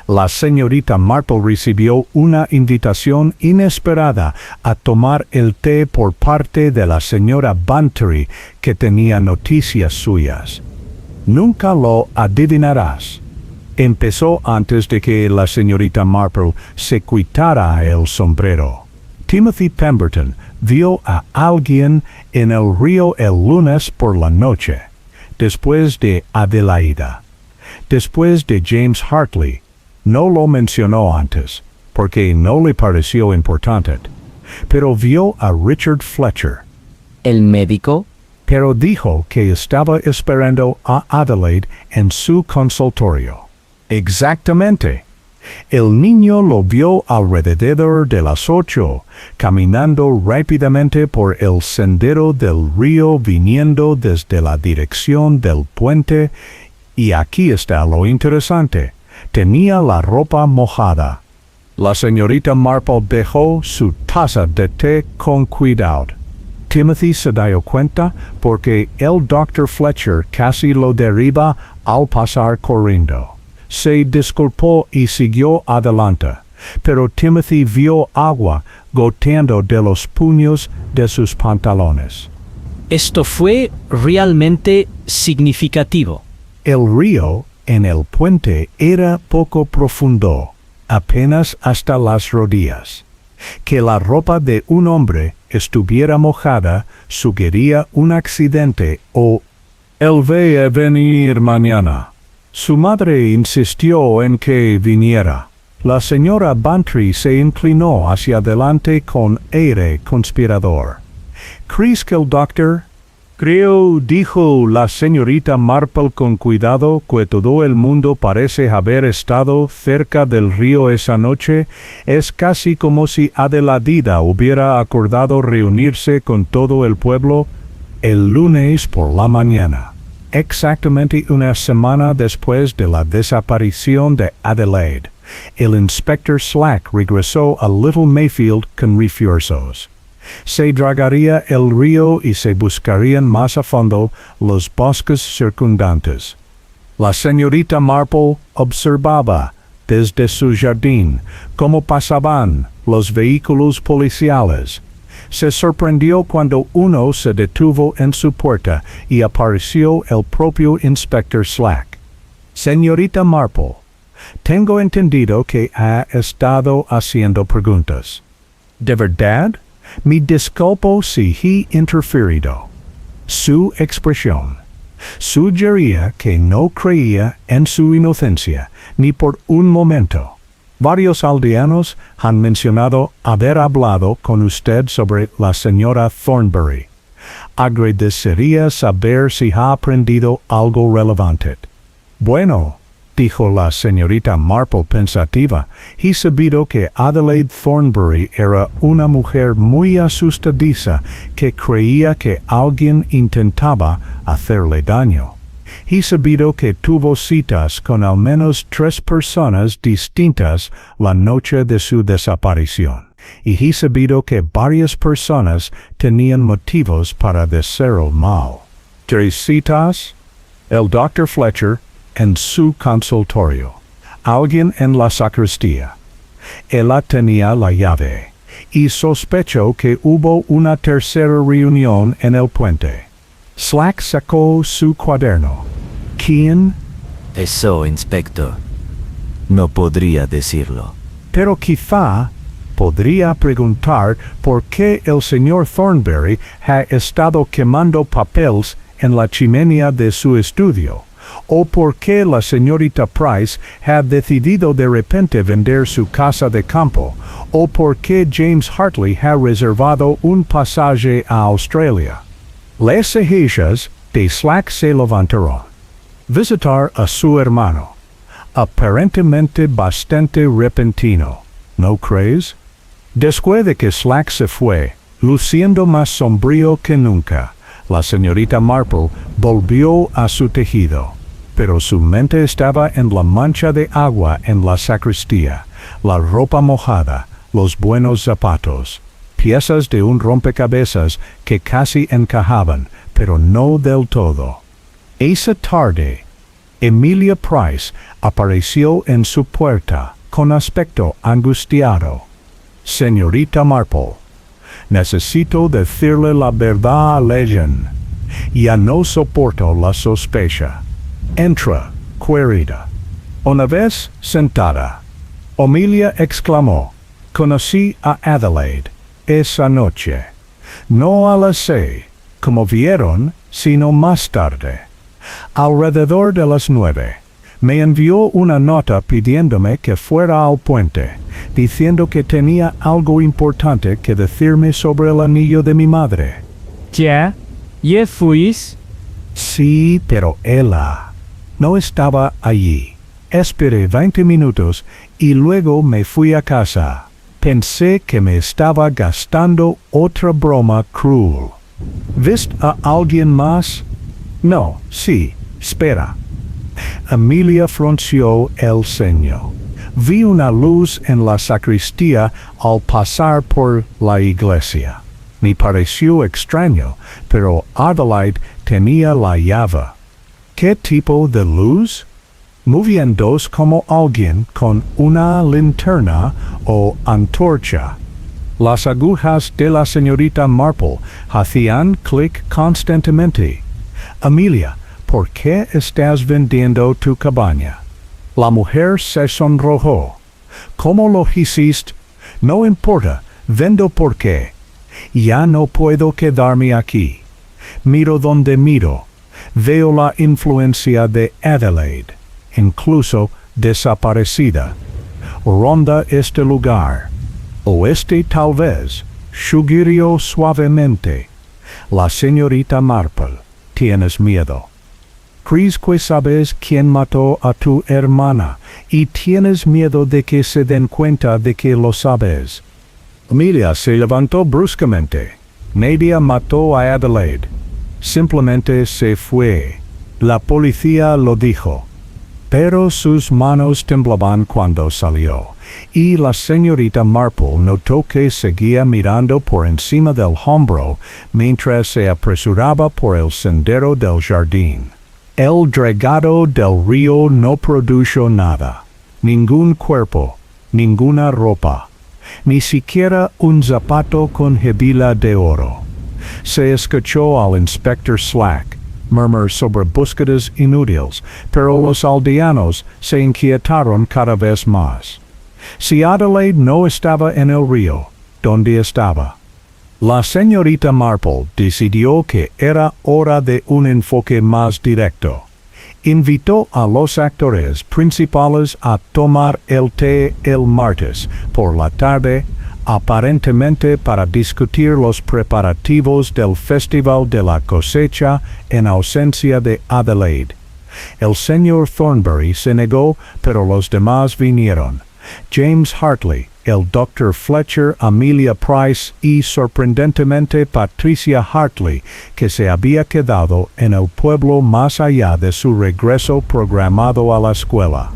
la señorita Marple recibió una invitación inesperada a tomar el té por parte de la señora Bantry, que tenía noticias suyas. Nunca lo adivinarás. Empezó antes de que la señorita Marple se quitara el sombrero. Timothy Pemberton vio a alguien en el río el lunes por la noche, después de Adelaida. Después de James Hartley. No lo mencionó antes, porque no le pareció importante, pero vio a Richard Fletcher. ¿El médico? Pero dijo que estaba esperando a Adelaide en su consultorio. Exactamente. El niño lo vio alrededor de las 8, caminando rápidamente por el sendero del río viniendo desde la dirección del puente, y aquí está lo interesante. Tenía la ropa mojada. La señorita Marple dejó su taza de té con cuidado. Timothy se dio cuenta porque el Dr. Fletcher casi lo derriba al pasar corriendo. Se disculpó y siguió adelante, pero Timothy vio agua goteando de los puños de sus pantalones. Esto fue realmente significativo. El río en el puente era poco profundo, apenas hasta las rodillas. Que la ropa de un hombre estuviera mojada sugería un accidente o él veía venir mañana. Su madre insistió en que viniera. La señora Bantry se inclinó hacia adelante con aire conspirador. ¿Crees que el doctor? Creo, dijo la señorita Marple con cuidado, que todo el mundo parece haber estado cerca del río esa noche. Es casi como si Adelaida hubiera acordado reunirse con todo el pueblo el lunes por la mañana. Exactamente una semana después de la desaparición de Adelaide, el inspector Slack regresó a Little Mayfield con refuerzos. Se dragaría el río y se buscarían más a fondo los bosques circundantes. La señorita Marple observaba desde su jardín cómo pasaban los vehículos policiales. Se sorprendió cuando uno se detuvo en su puerta y apareció el propio inspector Slack. Señorita Marple, tengo entendido que ha estado haciendo preguntas. ¿De verdad? Me disculpo si he interferido. Su expresión sugería que no creía en su inocencia, ni por un momento. Varios aldeanos han mencionado haber hablado con usted sobre la señora Thornbury. Agradecería saber si ha aprendido algo relevante. Bueno, dijo la señorita Marple pensativa, he sabido que Adelaide Thornbury era una mujer muy asustadiza que creía que alguien intentaba hacerle daño. He sabido que tuvo citas con al menos 3 personas distintas la noche de su desaparición, y he sabido que varias personas tenían motivos para desearle mal. 3 citas, el Dr. Fletcher en su consultorio, alguien en la sacristía. Ella tenía la llave, y sospechó que hubo una tercera reunión en el puente. Slack sacó su cuaderno. ¿Quién? Eso, inspector. No podría decirlo. Pero quizá podría preguntar por qué el señor Thornbury ha estado quemando papeles en la chimenea de su estudio, o por qué la señorita Price ha decidido de repente vender su casa de campo, o por qué James Hartley ha reservado un pasaje a Australia. Las cejas de Slack se levantaron. Visitar a su hermano, aparentemente bastante repentino, ¿no crees? Después de que Slack se fue, luciendo más sombrío que nunca, la señorita Marple volvió a su tejido, pero su mente estaba en la mancha de agua en la sacristía, la ropa mojada, los buenos zapatos, piezas de un rompecabezas que casi encajaban, pero no del todo. Esa tarde, Emilia Price apareció en su puerta con aspecto angustiado. Señorita Marple, necesito decirle la verdad a Legend. Ya no soporto la sospecha. Entra, querida. Una vez sentada, Emilia exclamó, conocí a Adelaide esa noche. No a las 6, como vieron, sino más tarde. Alrededor de las 9, me envió una nota pidiéndome que fuera al puente, diciendo que tenía algo importante que decirme sobre el anillo de mi madre. ¿Ya? ¿Ya fuís? Sí, pero ella no estaba allí. Esperé 20 minutos y luego me fui a casa. Pensé que me estaba gastando otra broma cruel. ¿Viste a alguien más? No, sí, espera. Emilia frunció el ceño. Vi una luz en la sacristía al pasar por la iglesia. Me pareció extraño, pero Adelaide tenía la llave. ¿Qué tipo de luz? Moviéndose como alguien con una linterna o antorcha. Las agujas de la señorita Marple hacían clic constantemente. Emilia, ¿por qué estás vendiendo tu cabaña? La mujer se sonrojó. ¿Cómo lo hiciste? No importa, vendo por qué. Ya no puedo quedarme aquí. Miro donde miro. Veo la influencia de Adelaide, incluso desaparecida. Ronda este lugar. Oeste tal vez. Sugirió suavemente. La señorita Marple, tienes miedo. ¿Crees que sabes quién mató a tu hermana y tienes miedo de que se den cuenta de que lo sabes? Emilia se levantó bruscamente. Nadie mató a Adelaide. Simplemente se fue. La policía lo dijo. Pero sus manos temblaban cuando salió, y la señorita Marple notó que seguía mirando por encima del hombro mientras se apresuraba por el sendero del jardín. El dregado del río no produjo nada, ningún cuerpo, ninguna ropa, ni siquiera un zapato con hebilla de oro. Se escuchó al inspector Slack murmur sobre búsquedas inútiles, pero los aldeanos se inquietaron cada vez más. Si Adelaide no estaba en el río, ¿dónde estaba? La señorita Marple decidió que era hora de un enfoque más directo. Invitó a los actores principales a tomar el té el martes por la tarde, aparentemente para discutir los preparativos del Festival de la Cosecha en ausencia de Adelaide. El señor Thornbury se negó, pero los demás vinieron. James Hartley, el Dr. Fletcher, Amelia Price y, sorprendentemente, Patricia Hartley, que se había quedado en el pueblo más allá de su regreso programado a la escuela.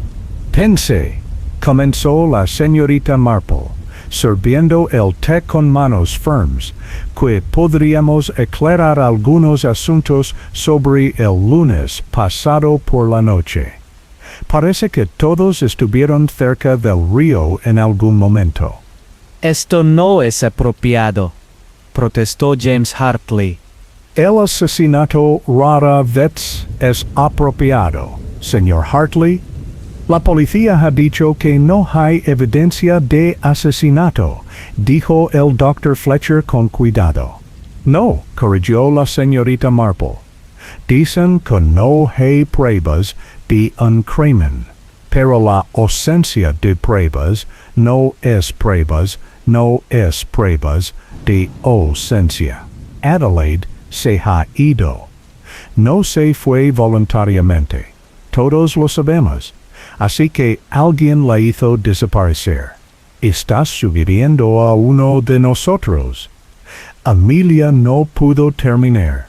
Pensé, comenzó la señorita Marple, sirviendo el té con manos firmes, que podríamos aclarar algunos asuntos sobre el lunes pasado por la noche. Parece que todos estuvieron cerca del río en algún momento. Esto no es apropiado, protestó James Hartley. El asesinato rara vez es apropiado, señor Hartley. La policía ha dicho que no hay evidencia de asesinato, dijo el Dr. Fletcher con cuidado. No, corrigió la señorita Marple. Dicen que no hay pruebas de un crimen, pero la ausencia de pruebas no es pruebas de ausencia. Adelaide se ha ido. No se fue voluntariamente. Todos lo sabemos. Así que alguien la hizo desaparecer. Estás sugiriendo a uno de nosotros. Amelia no pudo terminar.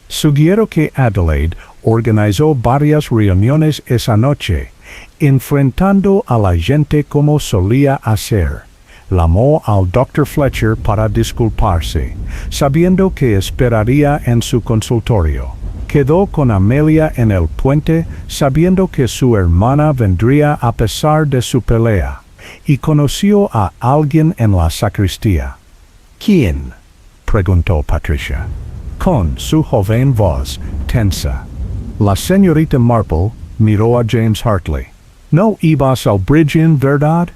Sugiero que Adelaide organizó varias reuniones esa noche, enfrentando a la gente como solía hacer. Llamó al Dr. Fletcher para disculparse, sabiendo que esperaría en su consultorio. Quedó con Amelia en el puente, sabiendo que su hermana vendría a pesar de su pelea, y conoció a alguien en la sacristía. ¿Quién?, preguntó Patricia, con su joven voz tensa. La señorita Marple miró a James Hartley. ¿No ibas al bridge inn, verdad?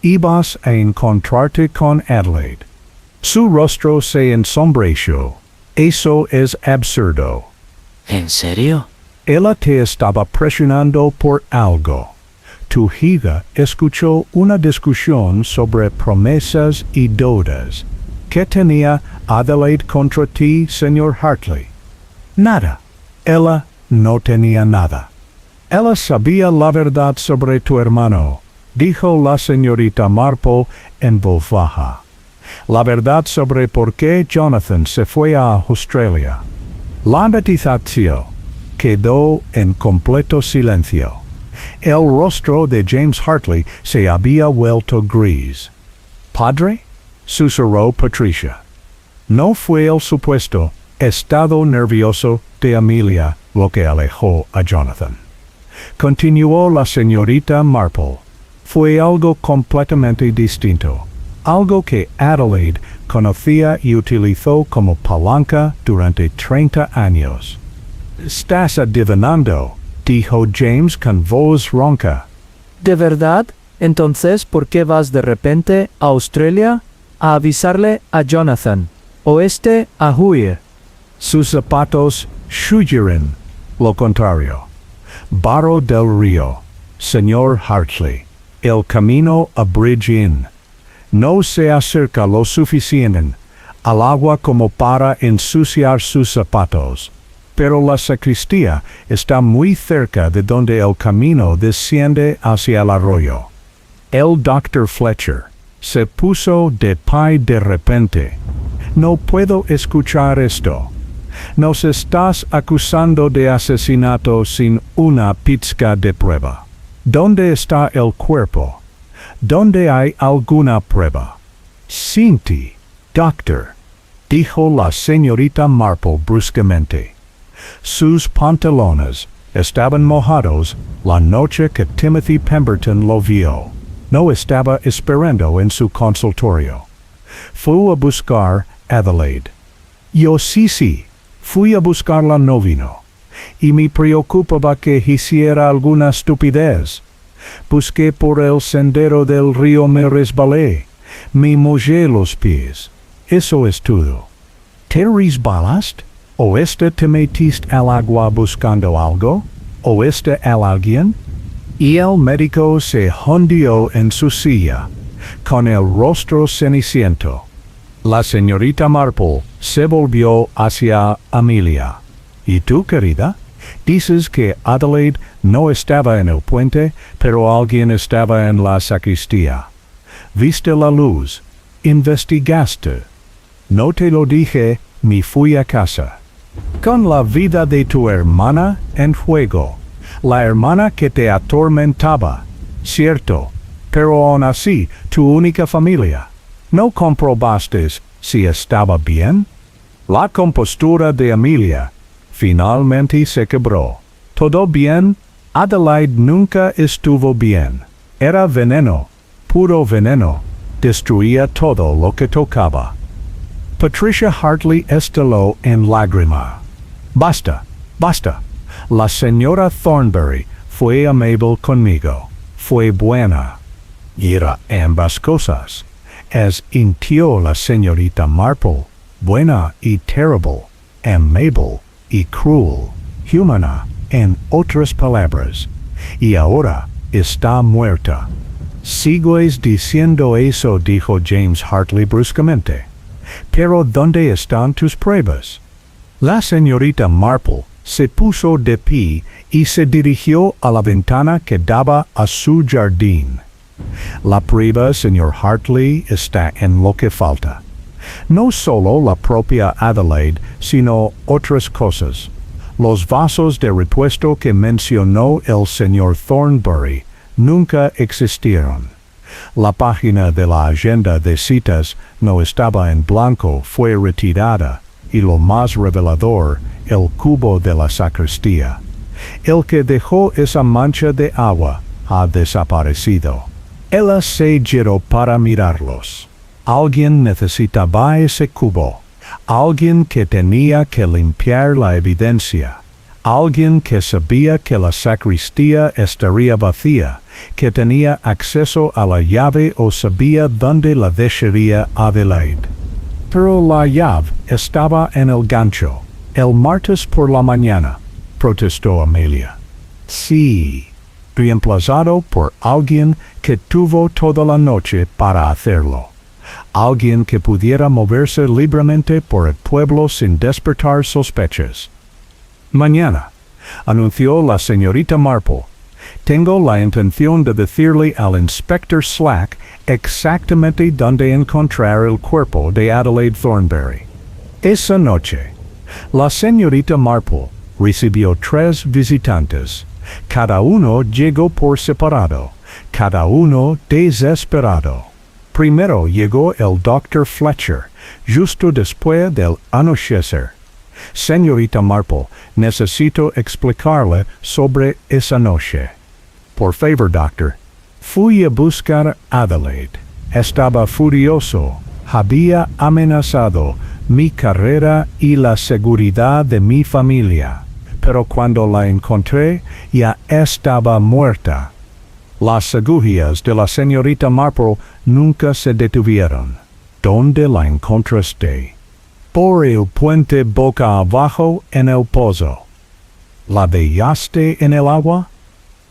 Ibas a encontrarte con Adelaide. Su rostro se ensombreció. Eso es absurdo. ¿En serio? Ella te estaba presionando por algo. Tu hija escuchó una discusión sobre promesas y deudas. ¿Qué tenía Adelaide contra ti, señor Hartley? Nada. Ella no tenía nada. Ella sabía la verdad sobre tu hermano, dijo la señorita Marple en voz baja. La verdad sobre por qué Jonathan se fue a Australia. La noticia quedó en completo silencio. El rostro de James Hartley se había vuelto gris. «¿Padre?», susurró Patricia. No fue el supuesto estado nervioso de Amelia lo que alejó a Jonathan. Continuó la señorita Marple. Fue algo completamente distinto. Algo que Adelaide conocía y utilizó como palanca durante 30 años. «Estás adivinando», dijo James con voz ronca. ¿De verdad? Entonces, ¿por qué vas de repente a Australia a avisarle a Jonathan? ¿O a huir? Sus zapatos sugieren lo contrario. Barro del río, señor Hartley. El camino a Bridge Inn. No se acerca lo suficiente al agua como para ensuciar sus zapatos. Pero la sacristía está muy cerca de donde el camino desciende hacia el arroyo. El Dr. Fletcher se puso de pie de repente. No puedo escuchar esto. Nos estás acusando de asesinato sin una pizca de prueba. ¿Dónde está el cuerpo? ¿Dónde hay alguna prueba? Sin ti, doctor, dijo la señorita Marple bruscamente. Sus pantalones estaban mojados la noche que Timothy Pemberton lo vio. No estaba esperando en su consultorio. Fue a buscar Adelaide. Yo sí, fui a buscarla, no vino. Y me preocupaba que hiciera alguna estupidez. Busqué por el sendero del río, me resbalé. Me mojé los pies. Eso es todo. ¿Te resbalaste? ¿O te metiste al agua buscando algo? ¿O al alguien? Y el médico se hundió en su silla, con el rostro ceniciento. La señorita Marple se volvió hacia Amelia. ¿Y tú, querida? Dices que Adelaide no estaba en el puente, pero alguien estaba en la sacristía. Viste la luz. Investigaste. No te lo dije, me fui a casa. Con la vida de tu hermana en juego. La hermana que te atormentaba. Cierto, pero aún así, tu única familia. ¿No comprobaste si estaba bien? La compostura de Amelia finalmente se quebró. ¿Todo bien? Adelaide nunca estuvo bien. Era veneno, puro veneno. Destruía todo lo que tocaba. Patricia Hartley estaló en lágrima. Basta. La señora Thornbury fue amable conmigo. Fue buena. Y era ambas cosas. Intió la señorita Marple. Buena y terrible. Amable y cruel. Humana, en otras palabras. Y ahora está muerta. ¿Sigues diciendo eso?, dijo James Hartley bruscamente. Pero ¿dónde están tus pruebas? La señorita Marple se puso de pie y se dirigió a la ventana que daba a su jardín. La prueba, señor Hartley, está en lo que falta. No solo la propia Adelaide, sino otras cosas. Los vasos de repuesto que mencionó el señor Thornbury nunca existieron. La página de la agenda de citas no estaba en blanco, fue retirada, y lo más revelador, el cubo de la sacristía. El que dejó esa mancha de agua ha desaparecido. Ella se giró para mirarlos. Alguien necesitaba ese cubo. Alguien que tenía que limpiar la evidencia. Alguien que sabía que la sacristía estaría vacía, que tenía acceso a la llave o sabía dónde la dejaría Adelaide. Pero la llave estaba en el gancho. El martes por la mañana, protestó Amelia. Sí, reemplazado por alguien que tuvo toda la noche para hacerlo. Alguien que pudiera moverse libremente por el pueblo sin despertar sospechas. Mañana, anunció la señorita Marple, tengo la intención de decirle al inspector Slack exactamente dónde encontrar el cuerpo de Adelaide Thornbury. Esa noche, la señorita Marple recibió 3 visitantes. Cada uno llegó por separado, cada uno desesperado. Primero llegó el Dr. Fletcher, justo después del anochecer. Señorita Marple, necesito explicarle sobre esa noche. Por favor, doctor. Fui a buscar a Adelaide. Estaba furioso. Había amenazado mi carrera y la seguridad de mi familia. Pero cuando la encontré, ya estaba muerta. Las agujas de la señorita Marple nunca se detuvieron. ¿Dónde la encontraste? Por el puente boca abajo en el pozo. ¿La dejaste en el agua?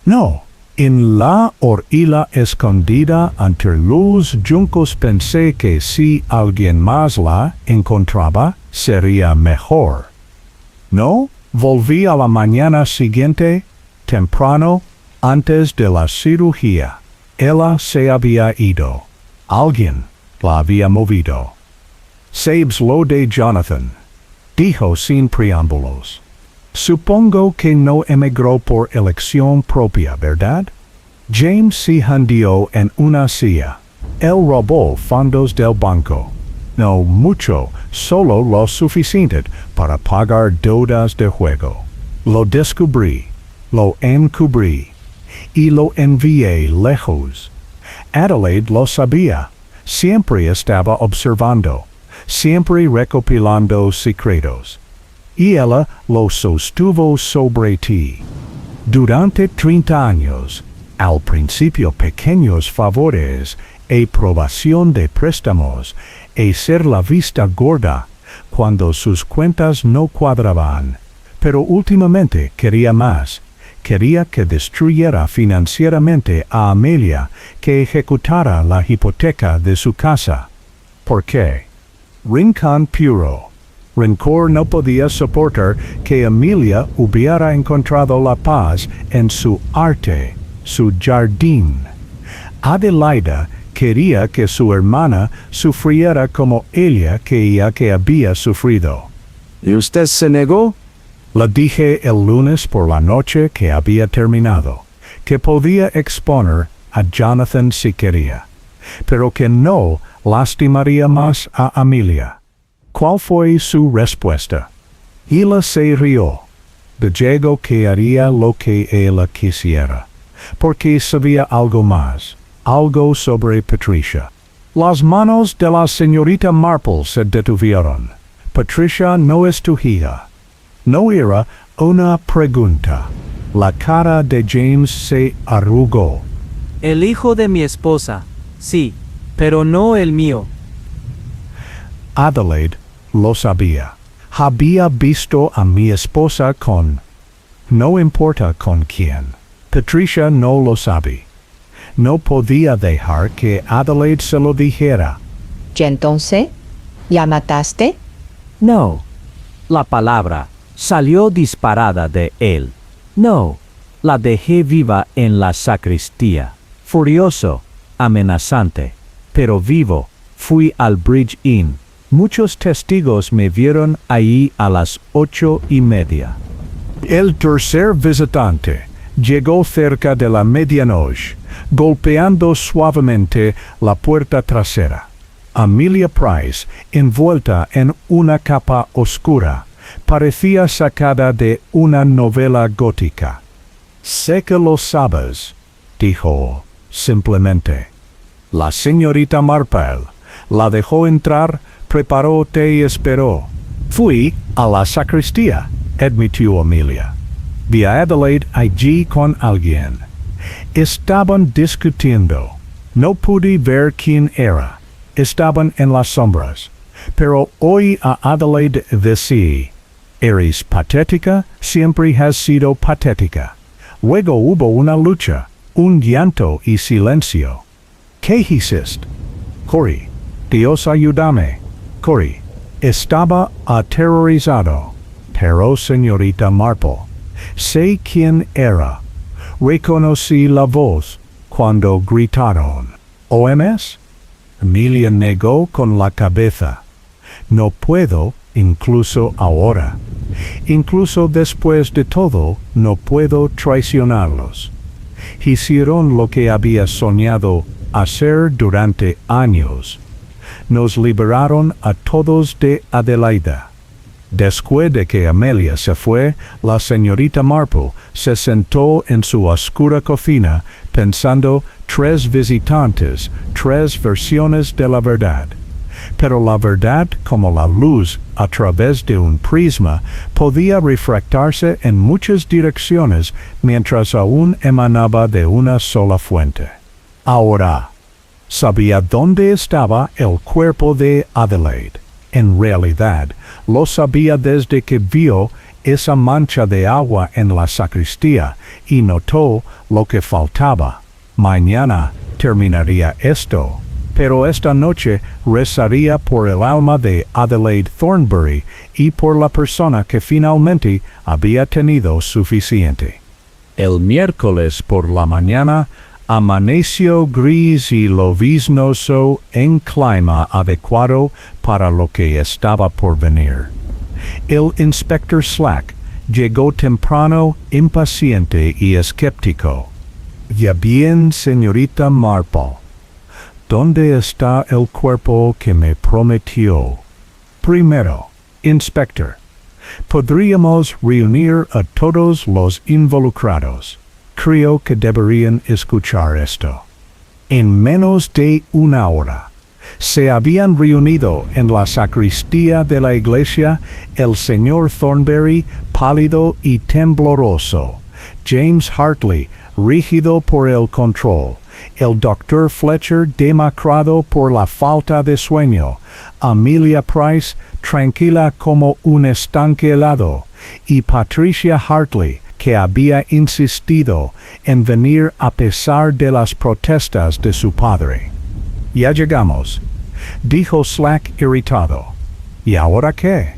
No. En la orilla escondida entre los juncos pensé que si alguien más la encontraba, sería mejor. ¿No? Volví a la mañana siguiente, temprano, antes de la cirugía. Ella se había ido. Alguien la había movido. Sabes lo de Jonathan, dijo sin preámbulos. Supongo que no emigró por elección propia, ¿verdad? James se hundió en una silla. Él robó fondos del banco. No mucho, solo lo suficiente para pagar deudas de juego. Lo descubrí, lo encubrí, y lo envié lejos. Adelaide lo sabía, siempre estaba observando, siempre recopilando secretos. Y ella lo sostuvo sobre ti. Durante 30 años, al principio pequeños favores, aprobación de préstamos, ser la vista gorda, cuando sus cuentas no cuadraban. Pero últimamente quería más. Quería que destruyera financieramente a Amelia, que ejecutara la hipoteca de su casa. ¿Por qué? Rincón puro. Rencor no podía soportar que Amelia hubiera encontrado la paz en su arte, su jardín. Adelaida quería que su hermana sufriera como ella creía que había sufrido. ¿Y usted se negó? Le dije el lunes por la noche que había terminado, que podía exponer a Jonathan si quería, pero que no lastimaría más a Amelia. ¿Cuál fue su respuesta? Ella se rió. Dijo que haría lo que ella quisiera, porque sabía algo más, algo sobre Patricia. Las manos de la señorita Marple se detuvieron. Patricia no es tu hija. No era una pregunta. La cara de James se arrugó. El hijo de mi esposa, sí, pero no el mío. Adelaide lo sabía. Había visto a mi esposa con... No importa con quién. Patricia no lo sabe. No podía dejar que Adelaide se lo dijera. ¿Y entonces? ¿Ya mataste? No. La palabra salió disparada de él. No. La dejé viva en la sacristía. Furioso, amenazante. Pero vivo, fui al Bridge Inn. Muchos testigos me vieron allí a las 8:30. El tercer visitante llegó cerca de la medianoche, golpeando suavemente la puerta trasera. Amelia Price, envuelta en una capa oscura, parecía sacada de una novela gótica. «Sé que lo sabes», dijo simplemente. La señorita Marple la dejó entrar, preparó té y esperó. «Fui a la sacristía», admitió Amelia. «Vi a Adelaide allí con alguien. Estaban discutiendo. No pude ver quién era. Estaban en las sombras. Pero oí a Adelaide decir, «Eres patética, siempre has sido patética». Luego hubo una lucha, un llanto y silencio. «¿Qué hiciste?» «Corrí. Dios ayúdame». «Corrí». Estaba aterrorizado. Pero señorita Marple, sé quién era. Reconocí la voz cuando gritaron. «¿OMS?» Amelia negó con la cabeza. «No puedo, incluso ahora. Incluso después de todo, no puedo traicionarlos. Hicieron lo que había soñado hacer durante años. Nos liberaron a todos de Adelaida». Después de que Amelia se fue, la señorita Marple se sentó en su oscura cocina pensando 3 visitantes, 3 versiones de la verdad. Pero la verdad, como la luz a través de un prisma, podía refractarse en muchas direcciones mientras aún emanaba de una sola fuente. Ahora, sabía dónde estaba el cuerpo de Adelaide. En realidad, lo sabía desde que vio esa mancha de agua en la sacristía y notó lo que faltaba. Mañana terminaría esto, pero esta noche rezaría por el alma de Adelaide Thornbury y por la persona que finalmente había tenido suficiente. El miércoles por la mañana amaneció gris y lloviznoso en clima adecuado para lo que estaba por venir. El inspector Slack llegó temprano, impaciente y escéptico. «Ya bien, señorita Marple. ¿Dónde está el cuerpo que me prometió?» «Primero, inspector, podríamos reunir a todos los involucrados. Creo que deberían escuchar esto. En menos de una hora, se habían reunido en la sacristía de la iglesia el señor Thornbury, pálido y tembloroso, James Hartley, rígido por el control, el doctor Fletcher, demacrado por la falta de sueño, Amelia Price, tranquila como un estanque helado, y Patricia Hartley, que había insistido en venir a pesar de las protestas de su padre. «Ya llegamos», dijo Slack irritado. «¿Y ahora qué?»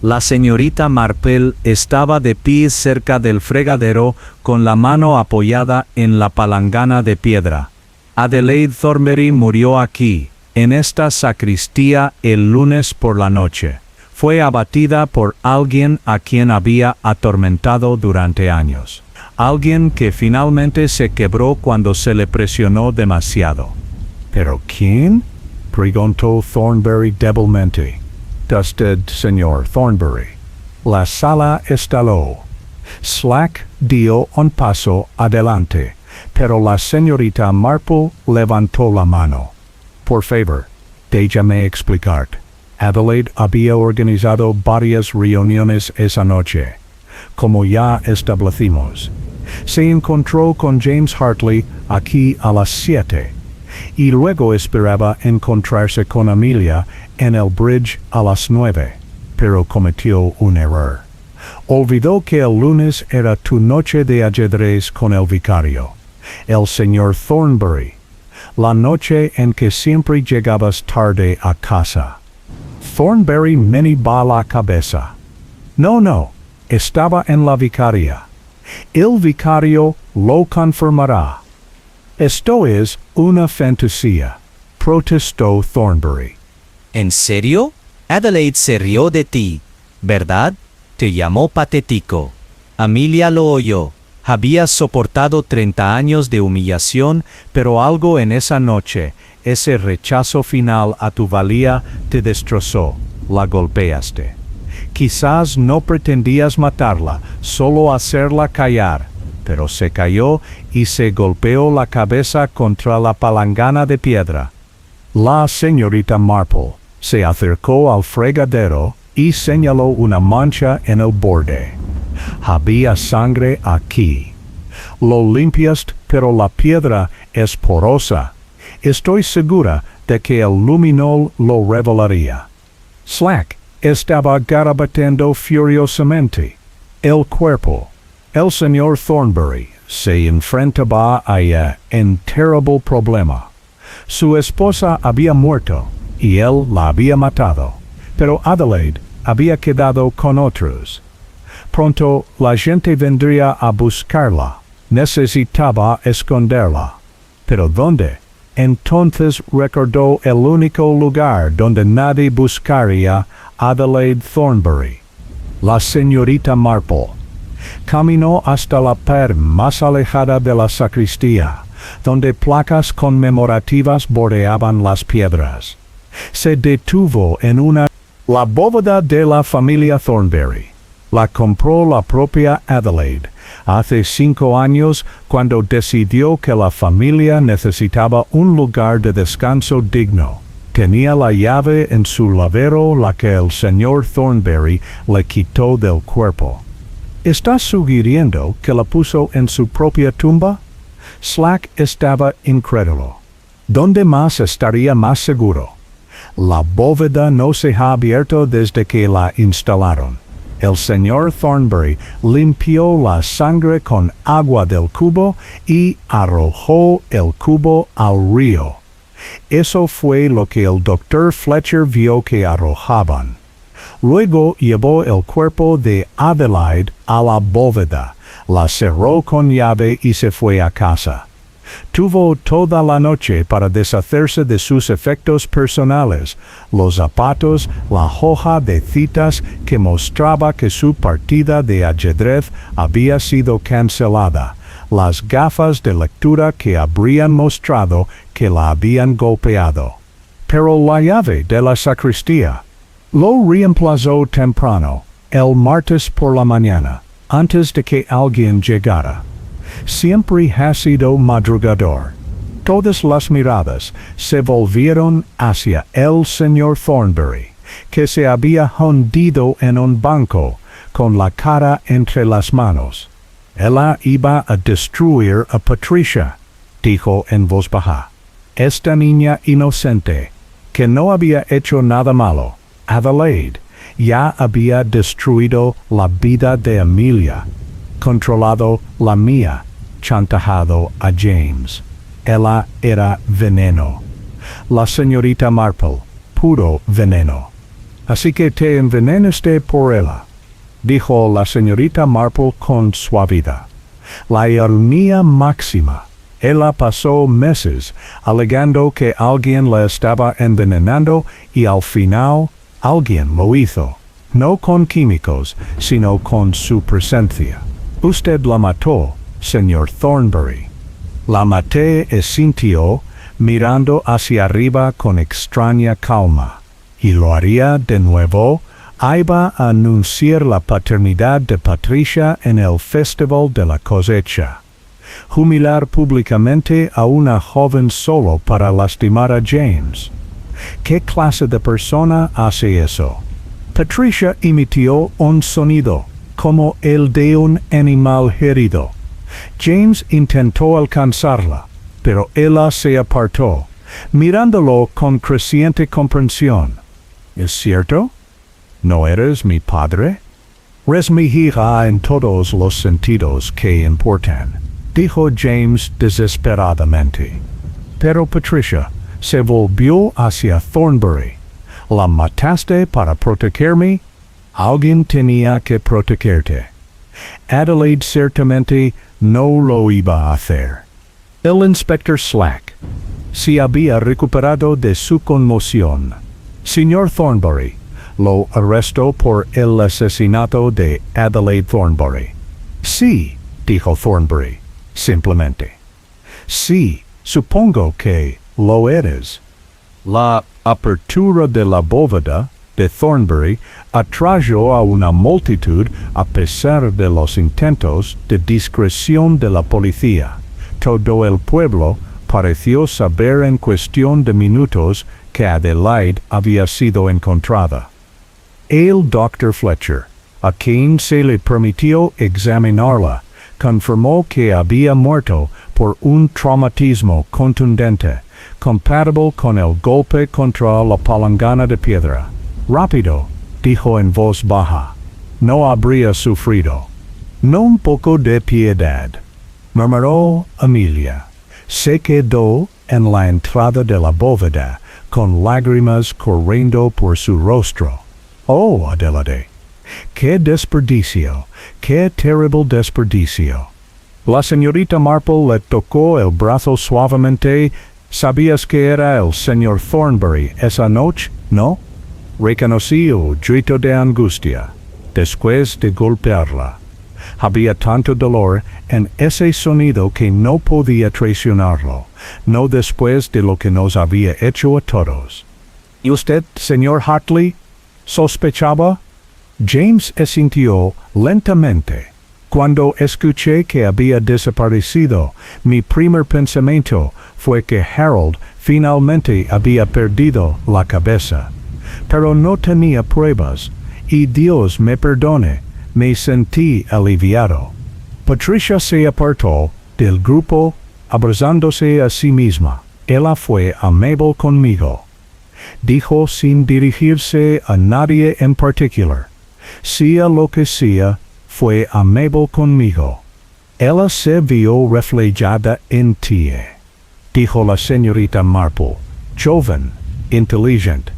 La señorita Marple estaba de pie cerca del fregadero con la mano apoyada en la palangana de piedra. Adelaide Thornbury murió aquí, en esta sacristía, el lunes por la noche. Fue abatida por alguien a quien había atormentado durante años. Alguien que finalmente se quebró cuando se le presionó demasiado. «¿Pero quién?» preguntó Thornbury débilmente. «Usted, señor Thornbury». La sala estaló. Slack dio un paso adelante, pero la señorita Marple levantó la mano. «Por favor, déjame explicarte. Adelaide había organizado varias reuniones esa noche, como ya establecimos. Se encontró con James Hartley aquí a las 7, y luego esperaba encontrarse con Amelia en el bridge a las 9, pero cometió un error. Olvidó que el lunes era tu noche de ajedrez con el vicario, el señor Thornbury, la noche en que siempre llegabas tarde a casa. Thornbury me va la cabeza. No, estaba en la vicaría. El vicario lo confirmará. Esto es una fantasía, protestó Thornbury. ¿En serio? Adelaide se rió de ti, ¿verdad? Te llamó patético. Amelia lo oyó. Habías soportado 30 años de humillación, pero algo en esa noche, ese rechazo final a tu valía, te destrozó. La golpeaste. Quizás no pretendías matarla, solo hacerla callar, pero se cayó y se golpeó la cabeza contra la palangana de piedra. La señorita Marple se acercó al fregadero y señaló una mancha en el borde. Había sangre aquí. Lo limpias, pero la piedra es porosa. Estoy segura de que el luminol lo revelaría. Slack estaba garabateando furiosamente. El cuerpo. El señor Thornbury se enfrentaba a un terrible problema. Su esposa había muerto y él la había matado, pero Adelaide había quedado con otros. Pronto la gente vendría a buscarla. Necesitaba esconderla. ¿Pero dónde? Entonces recordó el único lugar donde nadie buscaría a Adelaide Thornbury. La señorita Marple. Caminó hasta la pared más alejada de la sacristía, donde placas conmemorativas bordeaban las piedras. Se detuvo en la bóveda de la familia Thornbury. La compró la propia Adelaide hace 5 años cuando decidió que la familia necesitaba un lugar de descanso digno. Tenía la llave en su lavero, la que el señor Thornbury le quitó del cuerpo. ¿Estás sugiriendo que la puso en su propia tumba? Slack estaba incrédulo. ¿Dónde más estaría más seguro? La bóveda no se ha abierto desde que la instalaron. El señor Thornbury limpió la sangre con agua del cubo y arrojó el cubo al río. Eso fue lo que el doctor Fletcher vio que arrojaban. Luego llevó el cuerpo de Adelaide a la bóveda, la cerró con llave y se fue a casa. Tuvo toda la noche para deshacerse de sus efectos personales, los zapatos, la hoja de citas que mostraba que su partida de ajedrez había sido cancelada, las gafas de lectura que habrían mostrado que la habían golpeado. Pero la llave de la sacristía lo reemplazó temprano, el martes por la mañana, antes de que alguien llegara. Siempre ha sido madrugador. Todas las miradas se volvieron hacia el señor Thornbury, que se había hundido en un banco, con la cara entre las manos. Ella iba a destruir a Patricia, dijo en voz baja. Esta niña inocente, que no había hecho nada malo, Adelaide, ya había destruido la vida de Amelia, controlado la mía, chantajado a James. Ella era veneno. La señorita Marple, puro veneno. Así que te envenenaste por ella, dijo la señorita Marple con suavidad. La ironía máxima. Ella pasó meses alegando que alguien la estaba envenenando y al final alguien lo hizo. No con químicos, sino con su presencia. Usted la mató, señor Thornbury. La maté y sintió, mirando hacia arriba con extraña calma. ¿Y lo haría de nuevo? Iba a anunciar la paternidad de Patricia en el Festival de la Cosecha. Humillar públicamente a una joven solo para lastimar a James. ¿Qué clase de persona hace eso? Patricia emitió un sonido, como el de un animal herido. James intentó alcanzarla, pero ella se apartó, mirándolo con creciente comprensión. ¿Es cierto? ¿No eres mi padre? Eres mi hija en todos los sentidos que importan, dijo James desesperadamente. Pero Patricia se volvió hacia Thornbury. ¿La mataste para protegerme? Alguien tenía que protegerte. Adelaide ciertamente no lo iba a hacer. El inspector Slack se había recuperado de su conmoción. Señor Thornbury lo arrestó por el asesinato de Adelaide Thornbury. Sí, dijo Thornbury, simplemente. Sí, supongo que lo eres. La apertura de la bóveda de Thornbury atrajo a una multitud a pesar de los intentos de discreción de la policía. Todo el pueblo pareció saber en cuestión de minutos que Adelaide había sido encontrada. El Dr. Fletcher, a quien se le permitió examinarla, confirmó que había muerto por un traumatismo contundente, compatible con el golpe contra la palangana de piedra. Rápido, dijo en voz baja. No habría sufrido. No un poco de piedad, murmuró Amelia. Se quedó en la entrada de la bóveda, con lágrimas corriendo por su rostro. Oh, Adelaide, qué desperdicio, qué terrible desperdicio. La señorita Marple le tocó el brazo suavemente. ¿Sabías que era el señor Thornbury esa noche, no? Reconocí el grito de angustia, después de golpearla. Había tanto dolor en ese sonido que no podía traicionarlo, no después de lo que nos había hecho a todos. ¿Y usted, señor Hartley, sospechaba? James asintió lentamente. Cuando escuché que había desaparecido, mi primer pensamiento fue que Harold finalmente había perdido la cabeza. Pero no tenía pruebas, y Dios me perdone, me sentí aliviado. Patricia se apartó del grupo, abrazándose a sí misma. Ella fue amable conmigo. Dijo sin dirigirse a nadie en particular. Sea lo que sea, fue amable conmigo. Ella se vio reflejada en ti, dijo la señorita Marple, joven, inteligente,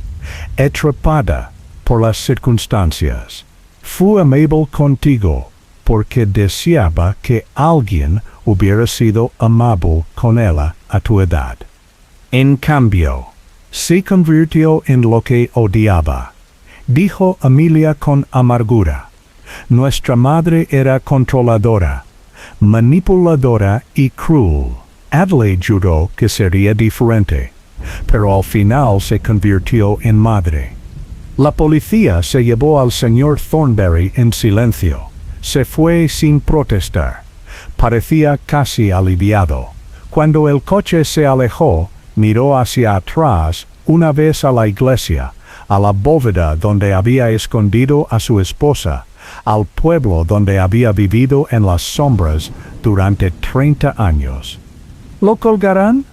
atrapada por las circunstancias. Fue amable contigo porque deseaba que alguien hubiera sido amable con ella a tu edad. En cambio, se convirtió en lo que odiaba, dijo Amelia con amargura. Nuestra madre era controladora, manipuladora y cruel. Adelaide juró que sería diferente, pero al final se convirtió en madre. La policía se llevó al señor Thornbury en silencio. Se fue sin protestar. Parecía casi aliviado. Cuando el coche se alejó, miró hacia atrás, una vez a la iglesia, a la bóveda donde había escondido a su esposa, al pueblo donde había vivido en las sombras durante 30 años. ¿Lo colgarán?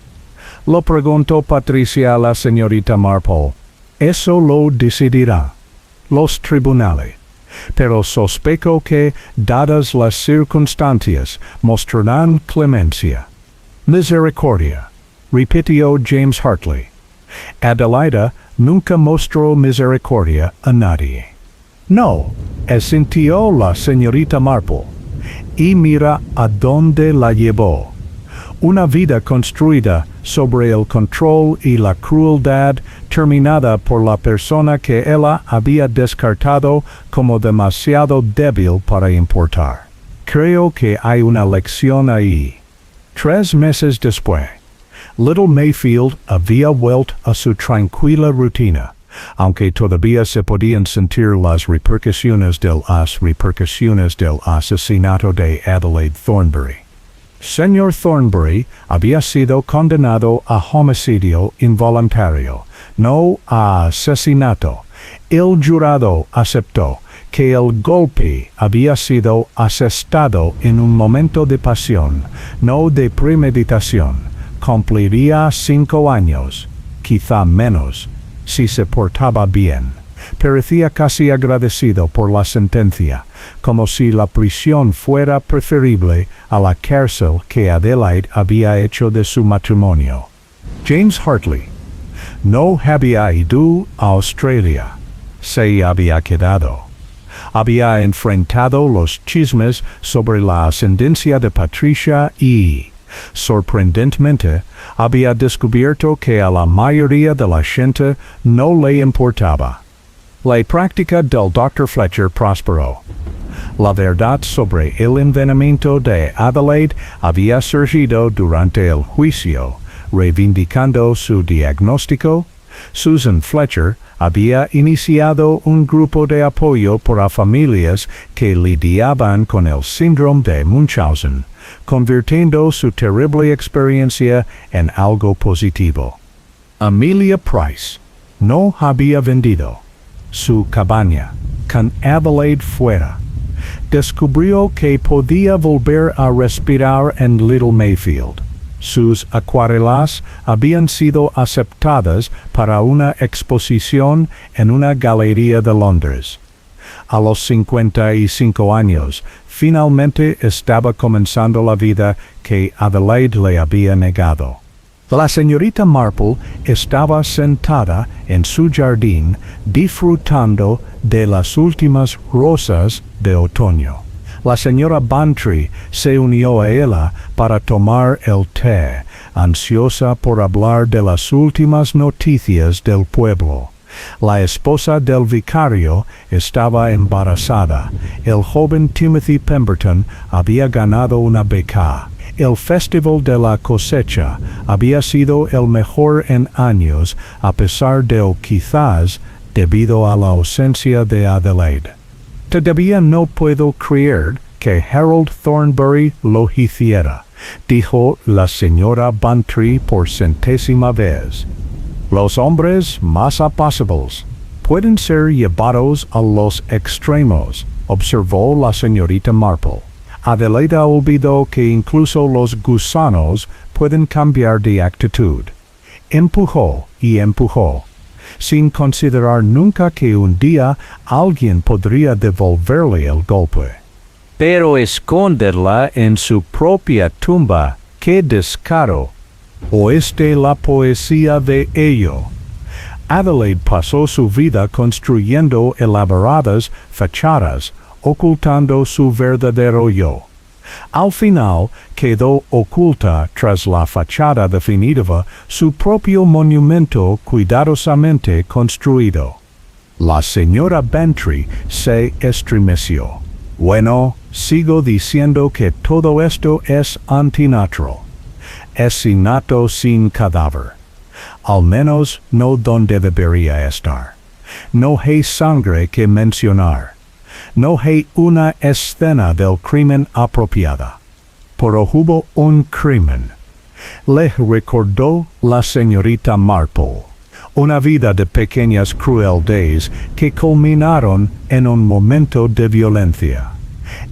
Lo preguntó Patricia a la señorita Marple. Eso lo decidirán los tribunales. Pero sospecho que, dadas las circunstancias, mostrarán clemencia. Misericordia, repitió James Hartley. Adelaida nunca mostró misericordia a nadie. No, asintió la señorita Marple. Y mira a dónde la llevó. Una vida construida sobre el control y la crueldad, terminada por la persona que ella había descartado como demasiado débil para importar. Creo que hay una lección ahí. 3 meses después, Little Mayfield había vuelto a su tranquila rutina, aunque todavía se podían sentir las repercusiones del asesinato de Adelaide Thornbury. Señor Thornbury había sido condenado a homicidio involuntario, no a asesinato. El jurado aceptó que el golpe había sido asestado en un momento de pasión, no de premeditación. Cumpliría 5 años, quizá menos, si se portaba bien. Parecía casi agradecido por la sentencia, como si la prisión fuera preferible a la cárcel que Adelaide había hecho de su matrimonio. James Hartley no había ido a Australia, se había quedado. Había enfrentado los chismes sobre la ascendencia de Patricia y, Sorprendentemente, había descubierto que a la mayoría de la gente no le importaba. La práctica del Dr. Fletcher prosperó. La verdad sobre el envenenamiento de Adelaide había surgido durante el juicio, reivindicando su diagnóstico. Susan Fletcher había iniciado un grupo de apoyo para familias que lidiaban con el síndrome de Munchausen, convirtiendo su terrible experiencia en algo positivo. Amelia Price no había vendido su cabaña con Adelaide fuera. Descubrió que podía volver a respirar en Little Mayfield. Sus acuarelas habían sido aceptadas para una exposición en una galería de Londres. A los 55 años, finalmente estaba comenzando la vida que Adelaide le había negado. La señorita Marple estaba sentada en su jardín disfrutando de las últimas rosas de otoño. La señora Bantry se unió a ella para tomar el té, ansiosa por hablar de las últimas noticias del pueblo. La esposa del vicario estaba embarazada. El joven Timothy Pemberton había ganado una beca. El festival de la cosecha había sido el mejor en años, a pesar de o quizás debido a la ausencia de Adelaide. Todavía no puedo creer que Harold Thornbury lo hiciera, dijo la señora Bantry por 100ª vez. Los hombres más apacibles pueden ser llevados a los extremos, observó la señorita Marple. Adelaide olvidó que incluso los gusanos pueden cambiar de actitud. Empujó y empujó, sin considerar nunca que un día alguien podría devolverle el golpe. Pero esconderla en su propia tumba, ¡qué descaro! Oíste la poesía de ello. Adelaide pasó su vida construyendo elaboradas fachadas, ocultando su verdadero yo. Al final quedó oculta tras la fachada definitiva su propio monumento cuidadosamente construido. La señora Bantry se estremeció. Bueno, sigo diciendo que todo esto es antinatural. Asesinato sin cadáver. Al menos no donde debería estar. No hay sangre que mencionar. No hay una escena del crimen apropiada. Pero hubo un crimen. Le recordó la señorita Marple. Una vida de pequeñas crueldades que culminaron en un momento de violencia.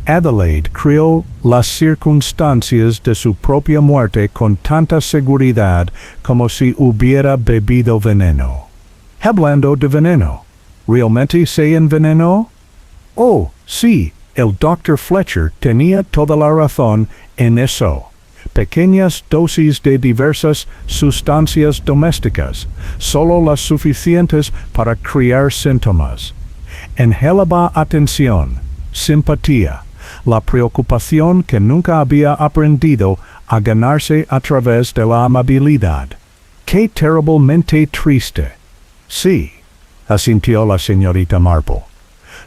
Adelaide creó las circunstancias de su propia muerte con tanta seguridad como si hubiera bebido veneno. Hablando de veneno, ¿realmente se envenenó? Oh, sí, el Dr. Fletcher tenía toda la razón en eso. Pequeñas dosis de diversas sustancias domésticas, solo las suficientes para crear síntomas. Engelaba atención, simpatía, la preocupación que nunca había aprendido a ganarse a través de la amabilidad. ¡Qué terriblemente triste! Sí, asintió la señorita Marple.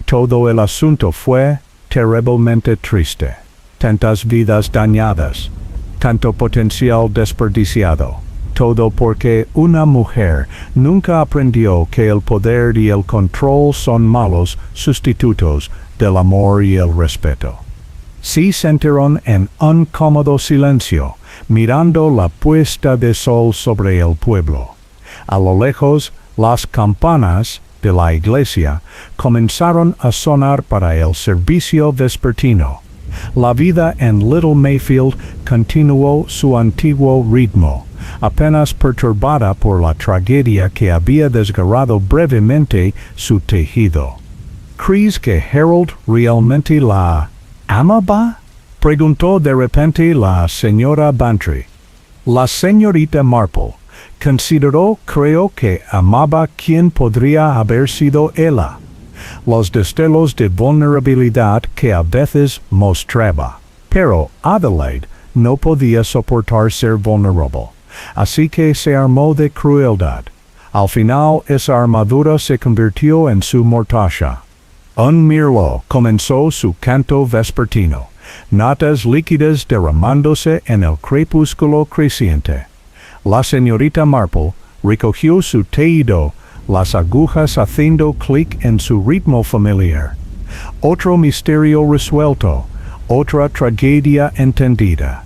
Todo el asunto fue terriblemente triste. Tantas vidas dañadas, tanto potencial desperdiciado. Todo porque una mujer nunca aprendió que el poder y el control son malos sustitutos del amor y el respeto. Se sentaron en un cómodo silencio, mirando la puesta de sol sobre el pueblo. A lo lejos, las campanas de la iglesia comenzaron a sonar para el servicio vespertino. La vida en Little Mayfield continuó su antiguo ritmo, apenas perturbada por la tragedia que había desgarrado brevemente su tejido. ¿Crees que Harold realmente la amaba? Preguntó de repente la señora Bantry. La señorita Marple creo que amaba quien podría haber sido ella. Los destellos de vulnerabilidad que a veces mostraba. Pero Adelaide no podía soportar ser vulnerable, así que se armó de crueldad. Al final esa armadura se convirtió en su mortaja. Un mirlo comenzó su canto vespertino, notas líquidas derramándose en el crepúsculo creciente. La señorita Marple recogió su teído, las agujas haciendo clic en su ritmo familiar. Otro misterio resuelto, otra tragedia entendida.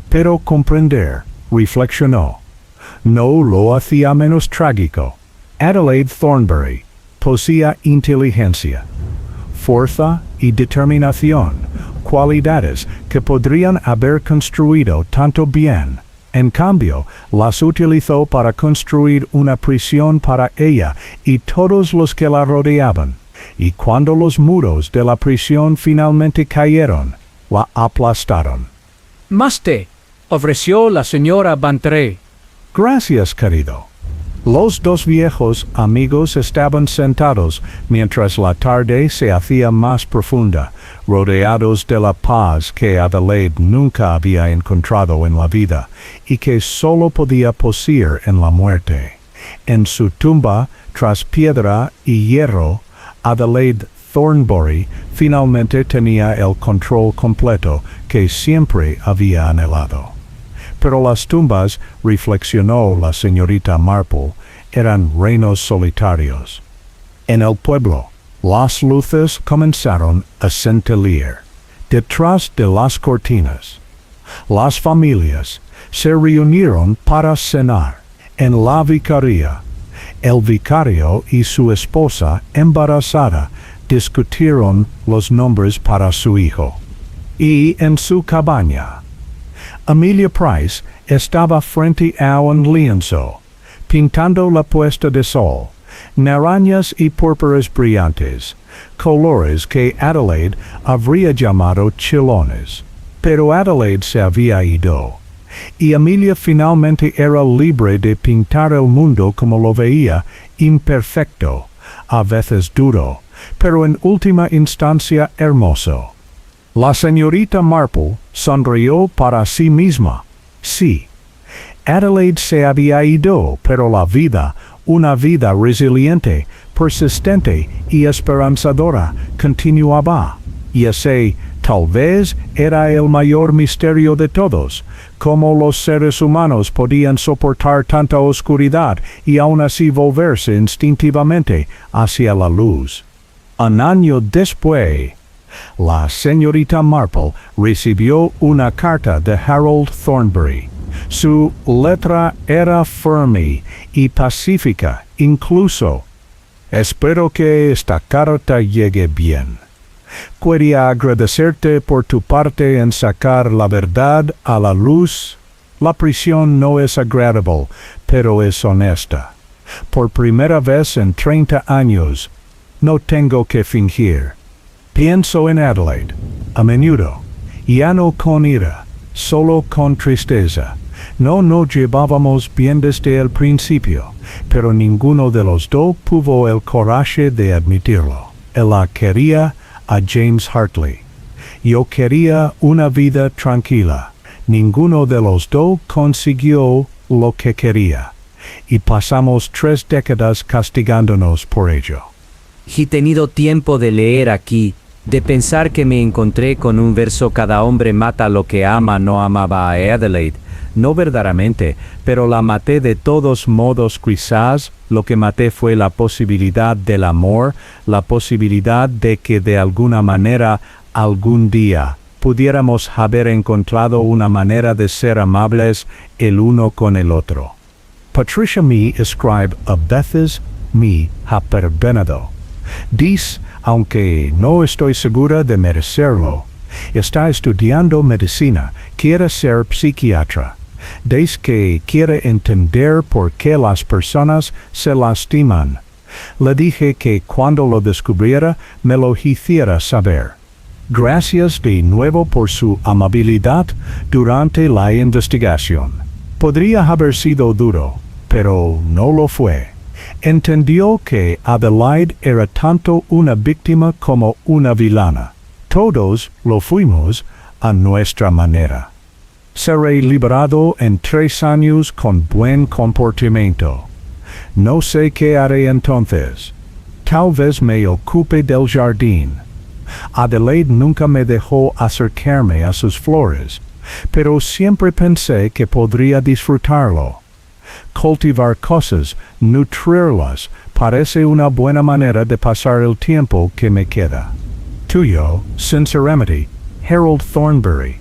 Pero comprender, reflexionó, no lo hacía menos trágico. Adelaide Thornbury poseía inteligencia, fuerza y determinación, cualidades que podrían haber construido tanto bien. En cambio, las utilizó para construir una prisión para ella y todos los que la rodeaban. Y cuando los muros de la prisión finalmente cayeron, la aplastaron. Maste, ofreció la señora Bantre. Gracias, querido. Los dos viejos amigos estaban sentados mientras la tarde se hacía más profunda, rodeados de la paz que Adelaide nunca había encontrado en la vida y que solo podía poseer en la muerte. En su tumba, tras piedra y hierro, Adelaide Thornbury finalmente tenía el control completo que siempre había anhelado. Pero las tumbas, reflexionó la señorita Marple, eran reinos solitarios. En el pueblo, las luces comenzaron a centellear. Detrás de las cortinas, las familias se reunieron para cenar. En la vicaría, el vicario y su esposa embarazada discutieron los nombres para su hijo. Y en su cabaña, Amelia Price estaba frente a un lienzo, pintando la puesta de sol, naranjas y púrpuras brillantes, colores que Adelaide habría llamado chilones. Pero Adelaide se había ido, y Amelia finalmente era libre de pintar el mundo como lo veía, imperfecto, a veces duro, pero en última instancia hermoso. La señorita Marple sonrió para sí misma. Sí, Adelaide se había ido, pero la vida, una vida resiliente, persistente y esperanzadora, continuaba. Y ese, tal vez, era el mayor misterio de todos, cómo los seres humanos podían soportar tanta oscuridad y aún así volverse instintivamente hacia la luz. Un año después, la señorita Marple recibió una carta de Harold Thornbury. Su letra era firme y pacífica, incluso. Espero que esta carta llegue bien. Quería agradecerte por tu parte en sacar la verdad a la luz. La prisión no es agradable, pero es honesta. Por primera vez en 30 años, no tengo que fingir. Pienso en Adelaide, a menudo, ya no con ira, solo con tristeza. No nos llevábamos bien desde el principio, pero ninguno de los dos tuvo el coraje de admitirlo. Ella quería a James Hartley. Yo quería una vida tranquila. Ninguno de los dos consiguió lo que quería, y pasamos 3 décadas castigándonos por ello. He tenido tiempo de leer aquí, de pensar que me encontré con un verso: cada hombre mata lo que ama. No amaba a Adelaide, no verdaderamente, pero la maté de todos modos. Quizás lo que maté fue la posibilidad del amor, la posibilidad de que de alguna manera, algún día, pudiéramos haber encontrado una manera de ser amables el uno con el otro. Patricia me escribe a veces me ha perdonado. Dice, aunque no estoy segura de merecerlo, está estudiando medicina, quiere ser psiquiatra. Dice que quiere entender por qué las personas se lastiman. Le dije que cuando lo descubriera me lo hiciera saber. Gracias de nuevo por su amabilidad durante la investigación. Podría haber sido duro, pero no lo fue. Entendió que Adelaide era tanto una víctima como una villana. Todos lo fuimos a nuestra manera. Seré liberado en 3 años con buen comportamiento. No sé qué haré entonces. Tal vez me ocupe del jardín. Adelaide nunca me dejó acercarme a sus flores, pero siempre pensé que podría disfrutarlo. Cultivar cosas, nutrirlas, parece una buena manera de pasar el tiempo que me queda. Tuyo, sinceramente, Harold Thornbury.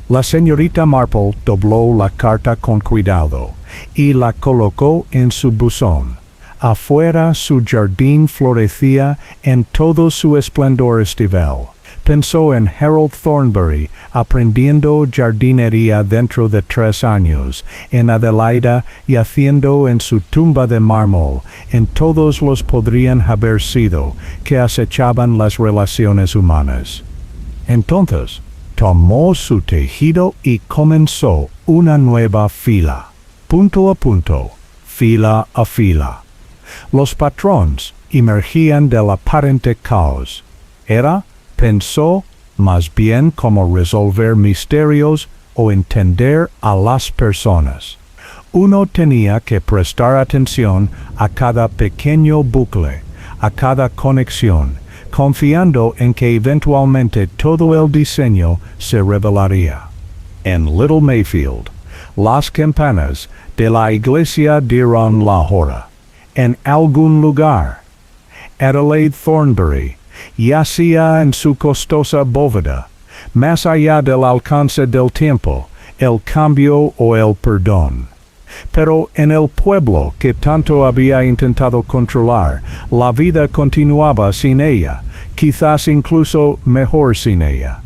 La señorita Marple dobló la carta con cuidado y la colocó en su buzón. Afuera su jardín florecía en todo su esplendor estival. Pensó en Harold Thornbury aprendiendo jardinería dentro de 3 años, en Adelaida yaciendo en su tumba de mármol, en todos los podrían haber sido que acechaban las relaciones humanas. Entonces, tomó su tejido y comenzó una nueva fila, punto a punto, fila a fila. Los patrones emergían del aparente caos. Pensó más bien cómo resolver misterios o entender a las personas. Uno tenía que prestar atención a cada pequeño bucle, a cada conexión, confiando en que eventualmente todo el diseño se revelaría. En Little Mayfield, las campanas de la iglesia dieron la hora. En algún lugar, Adelaide Thornbury yacía en su costosa bóveda, más allá del alcance del tiempo, el cambio o el perdón. Pero en el pueblo que tanto había intentado controlar, la vida continuaba sin ella, quizás incluso mejor sin ella.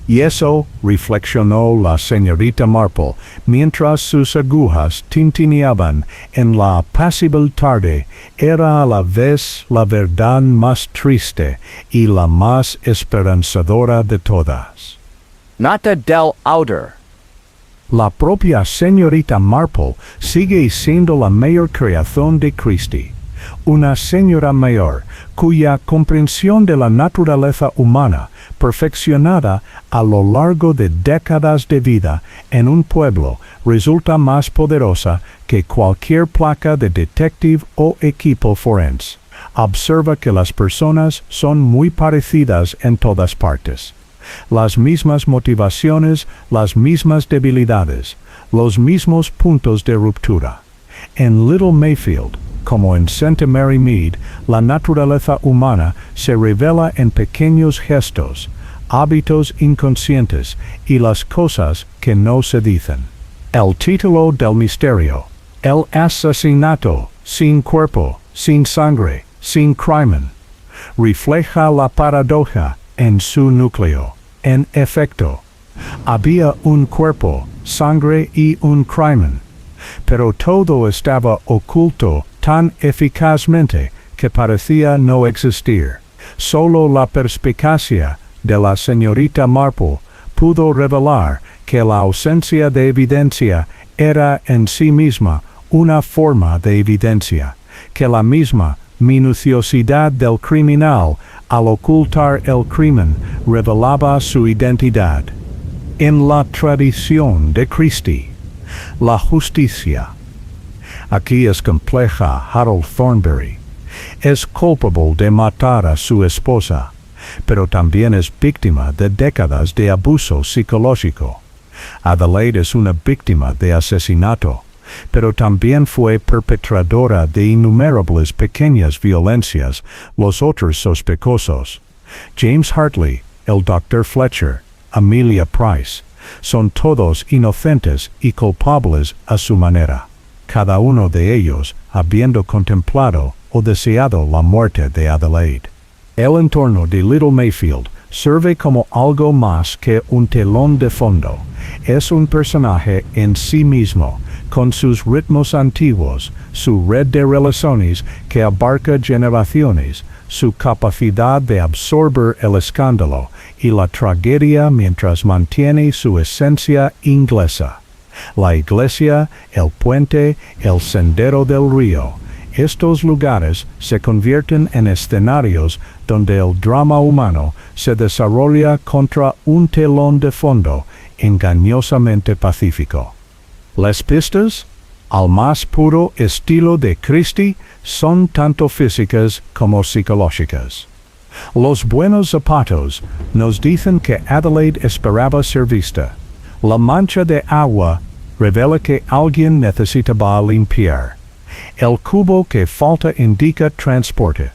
Y eso, reflexionó la señorita Marple, mientras sus agujas tintineaban en la apacible tarde, era a la vez la verdad más triste y la más esperanzadora de todas. Nata del outer. La propia señorita Marple sigue siendo la mayor creación de Christie. Una señora mayor, cuya comprensión de la naturaleza humana, perfeccionada a lo largo de décadas de vida en un pueblo, resulta más poderosa que cualquier placa de detective o equipo forense. Observa que las personas son muy parecidas en todas partes. Las mismas motivaciones, las mismas debilidades, los mismos puntos de ruptura. En Little Mayfield, como en St. Mary Mead, la naturaleza humana se revela en pequeños gestos, hábitos inconscientes y las cosas que no se dicen. El título del misterio, el asesinato, sin cuerpo, sin sangre, sin crimen, refleja la paradoja en su núcleo. En efecto, había un cuerpo, sangre y un crimen, pero todo estaba oculto tan eficazmente que parecía no existir. Solo la perspicacia de la señorita Marple pudo revelar que la ausencia de evidencia era en sí misma una forma de evidencia, que la misma minuciosidad del criminal al ocultar el crimen revelaba su identidad. En la tradición de Christie, la justicia. Aquí es compleja. Harold Thornbury es culpable de matar a su esposa, pero también es víctima de décadas de abuso psicológico. Adelaide es una víctima de asesinato, pero también fue perpetradora de innumerables pequeñas violencias. Los otros sospechosos, James Hartley, el Dr. Fletcher, Amelia Price, son todos inocentes y culpables a su manera, cada uno de ellos habiendo contemplado o deseado la muerte de Adelaide. El entorno de Little Mayfield sirve como algo más que un telón de fondo. Es un personaje en sí mismo, con sus ritmos antiguos, su red de relaciones que abarca generaciones, su capacidad de absorber el escándalo y la tragedia mientras mantiene su esencia inglesa. La iglesia, el puente, el sendero del río. Estos lugares se convierten en escenarios donde el drama humano se desarrolla contra un telón de fondo engañosamente pacífico. Las pistas, al más puro estilo de Christie, son tanto físicas como psicológicas. Los buenos zapatos nos dicen que Adelaide esperaba ser vista. La mancha de agua revela que alguien necesitaba limpiar. El cubo que falta indica transporte.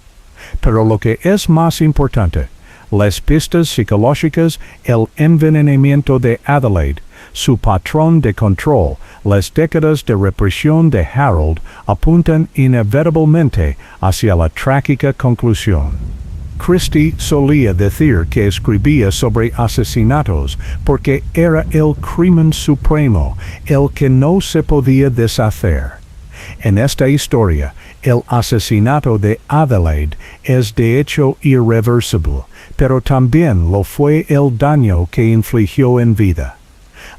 Pero lo que es más importante, las pistas psicológicas, el envenenamiento de Adelaide, su patrón de control, las décadas de represión de Harold apuntan inevitablemente hacia la trágica conclusión. Christie solía decir que escribía sobre asesinatos porque era el crimen supremo, el que no se podía deshacer. En esta historia, el asesinato de Adelaide es de hecho irreversible, pero también lo fue el daño que infligió en vida.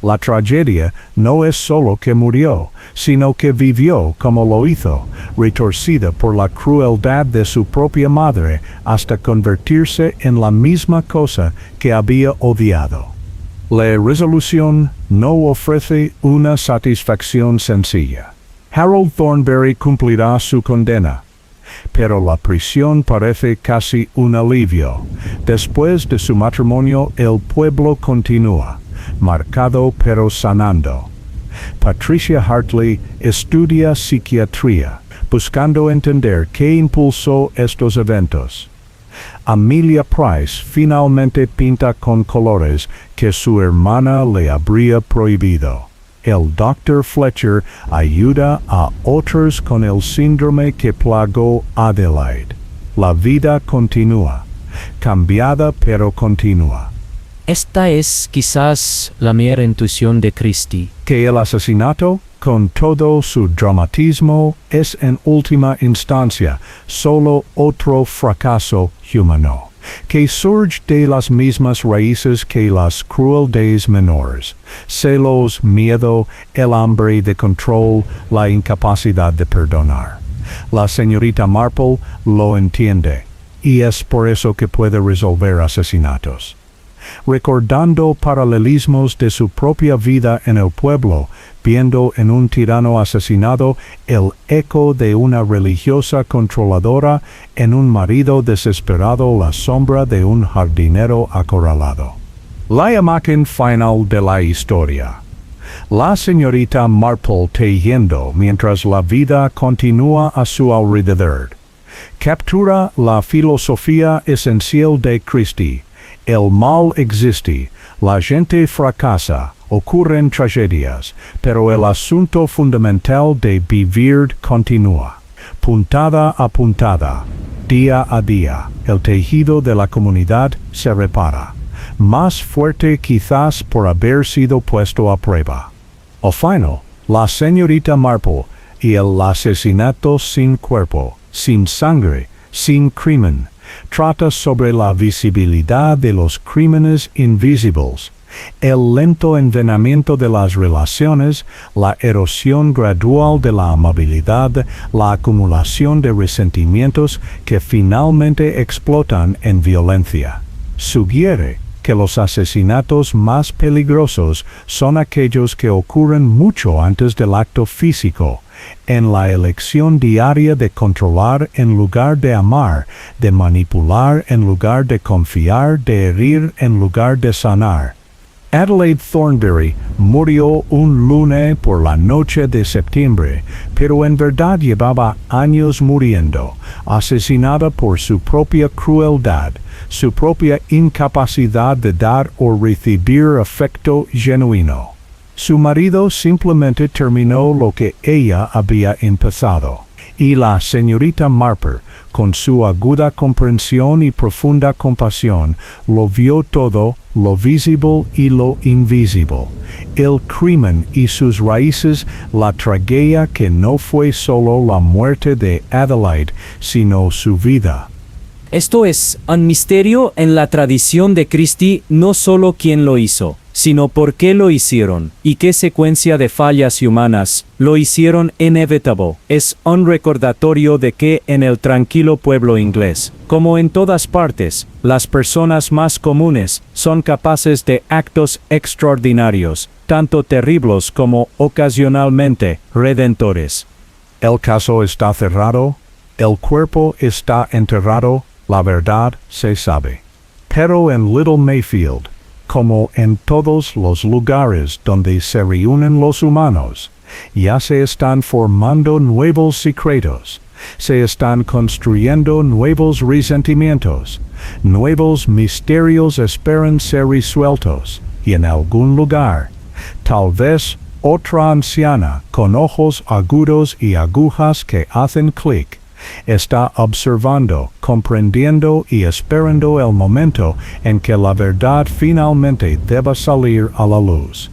La tragedia no es solo que murió, sino que vivió como lo hizo, retorcida por la crueldad de su propia madre hasta convertirse en la misma cosa que había odiado. La resolución no ofrece una satisfacción sencilla. Harold Thornberry cumplirá su condena, pero la prisión parece casi un alivio. Después de su matrimonio, el pueblo continúa, marcado pero sanando. Patricia Hartley estudia psiquiatría, buscando entender qué impulsó estos eventos. Amelia Price finalmente pinta con colores que su hermana le habría prohibido. El Dr. Fletcher ayuda a otros con el síndrome que plagó Adelaide. La vida continúa, cambiada pero continúa. Esta es quizás la mera intuición de Christie. Que el asesinato, con todo su dramatismo, es en última instancia solo otro fracaso humano, que surge de las mismas raíces que las crueldades menores: celos, miedo, el hambre de control, la incapacidad de perdonar. La señorita Marple lo entiende, y es por eso que puede resolver asesinatos. Recordando paralelismos de su propia vida en el pueblo, viendo en un tirano asesinado el eco de una religiosa controladora, en un marido desesperado la sombra de un jardinero acorralado. La imagen final de la historia. La señorita Marple tejiendo mientras la vida continúa a su alrededor. Captura la filosofía esencial de Christie. El mal existe, la gente fracasa, ocurren tragedias, pero el asunto fundamental de vivir continúa. Puntada a puntada, día a día, el tejido de la comunidad se repara, más fuerte quizás por haber sido puesto a prueba. Al final, la señorita Marple y el asesinato sin cuerpo, sin sangre, sin crimen, trata sobre la visibilidad de los crímenes invisibles, el lento envenenamiento de las relaciones, la erosión gradual de la amabilidad, la acumulación de resentimientos que finalmente explotan en violencia. Sugiere que los asesinatos más peligrosos son aquellos que ocurren mucho antes del acto físico, en la elección diaria de controlar en lugar de amar, de manipular en lugar de confiar, de herir en lugar de sanar. Adelaide Thornberry murió un lunes por la noche de septiembre, pero en verdad llevaba años muriendo, asesinada por su propia crueldad, su propia incapacidad de dar o recibir afecto genuino. Su marido simplemente terminó lo que ella había empezado, y la señorita Marple, con su aguda comprensión y profunda compasión, lo vio todo, lo visible y lo invisible, el crimen y sus raíces, la tragedia que no fue solo la muerte de Adelaide, sino su vida. Esto es un misterio en la tradición de Christie, no solo quién lo hizo, sino por qué lo hicieron, y qué secuencia de fallas humanas lo hicieron inevitable. Es un recordatorio de que en el tranquilo pueblo inglés, como en todas partes, las personas más comunes son capaces de actos extraordinarios, tanto terribles como ocasionalmente redentores. El caso está cerrado, el cuerpo está enterrado, la verdad se sabe. Pero en Little Mayfield, como en todos los lugares donde se reúnen los humanos, ya se están formando nuevos secretos, se están construyendo nuevos resentimientos, nuevos misterios esperan ser resueltos, y en algún lugar, tal vez otra anciana con ojos agudos y agujas que hacen clic, está observando, comprendiendo y esperando el momento en que la verdad finalmente deba salir a la luz.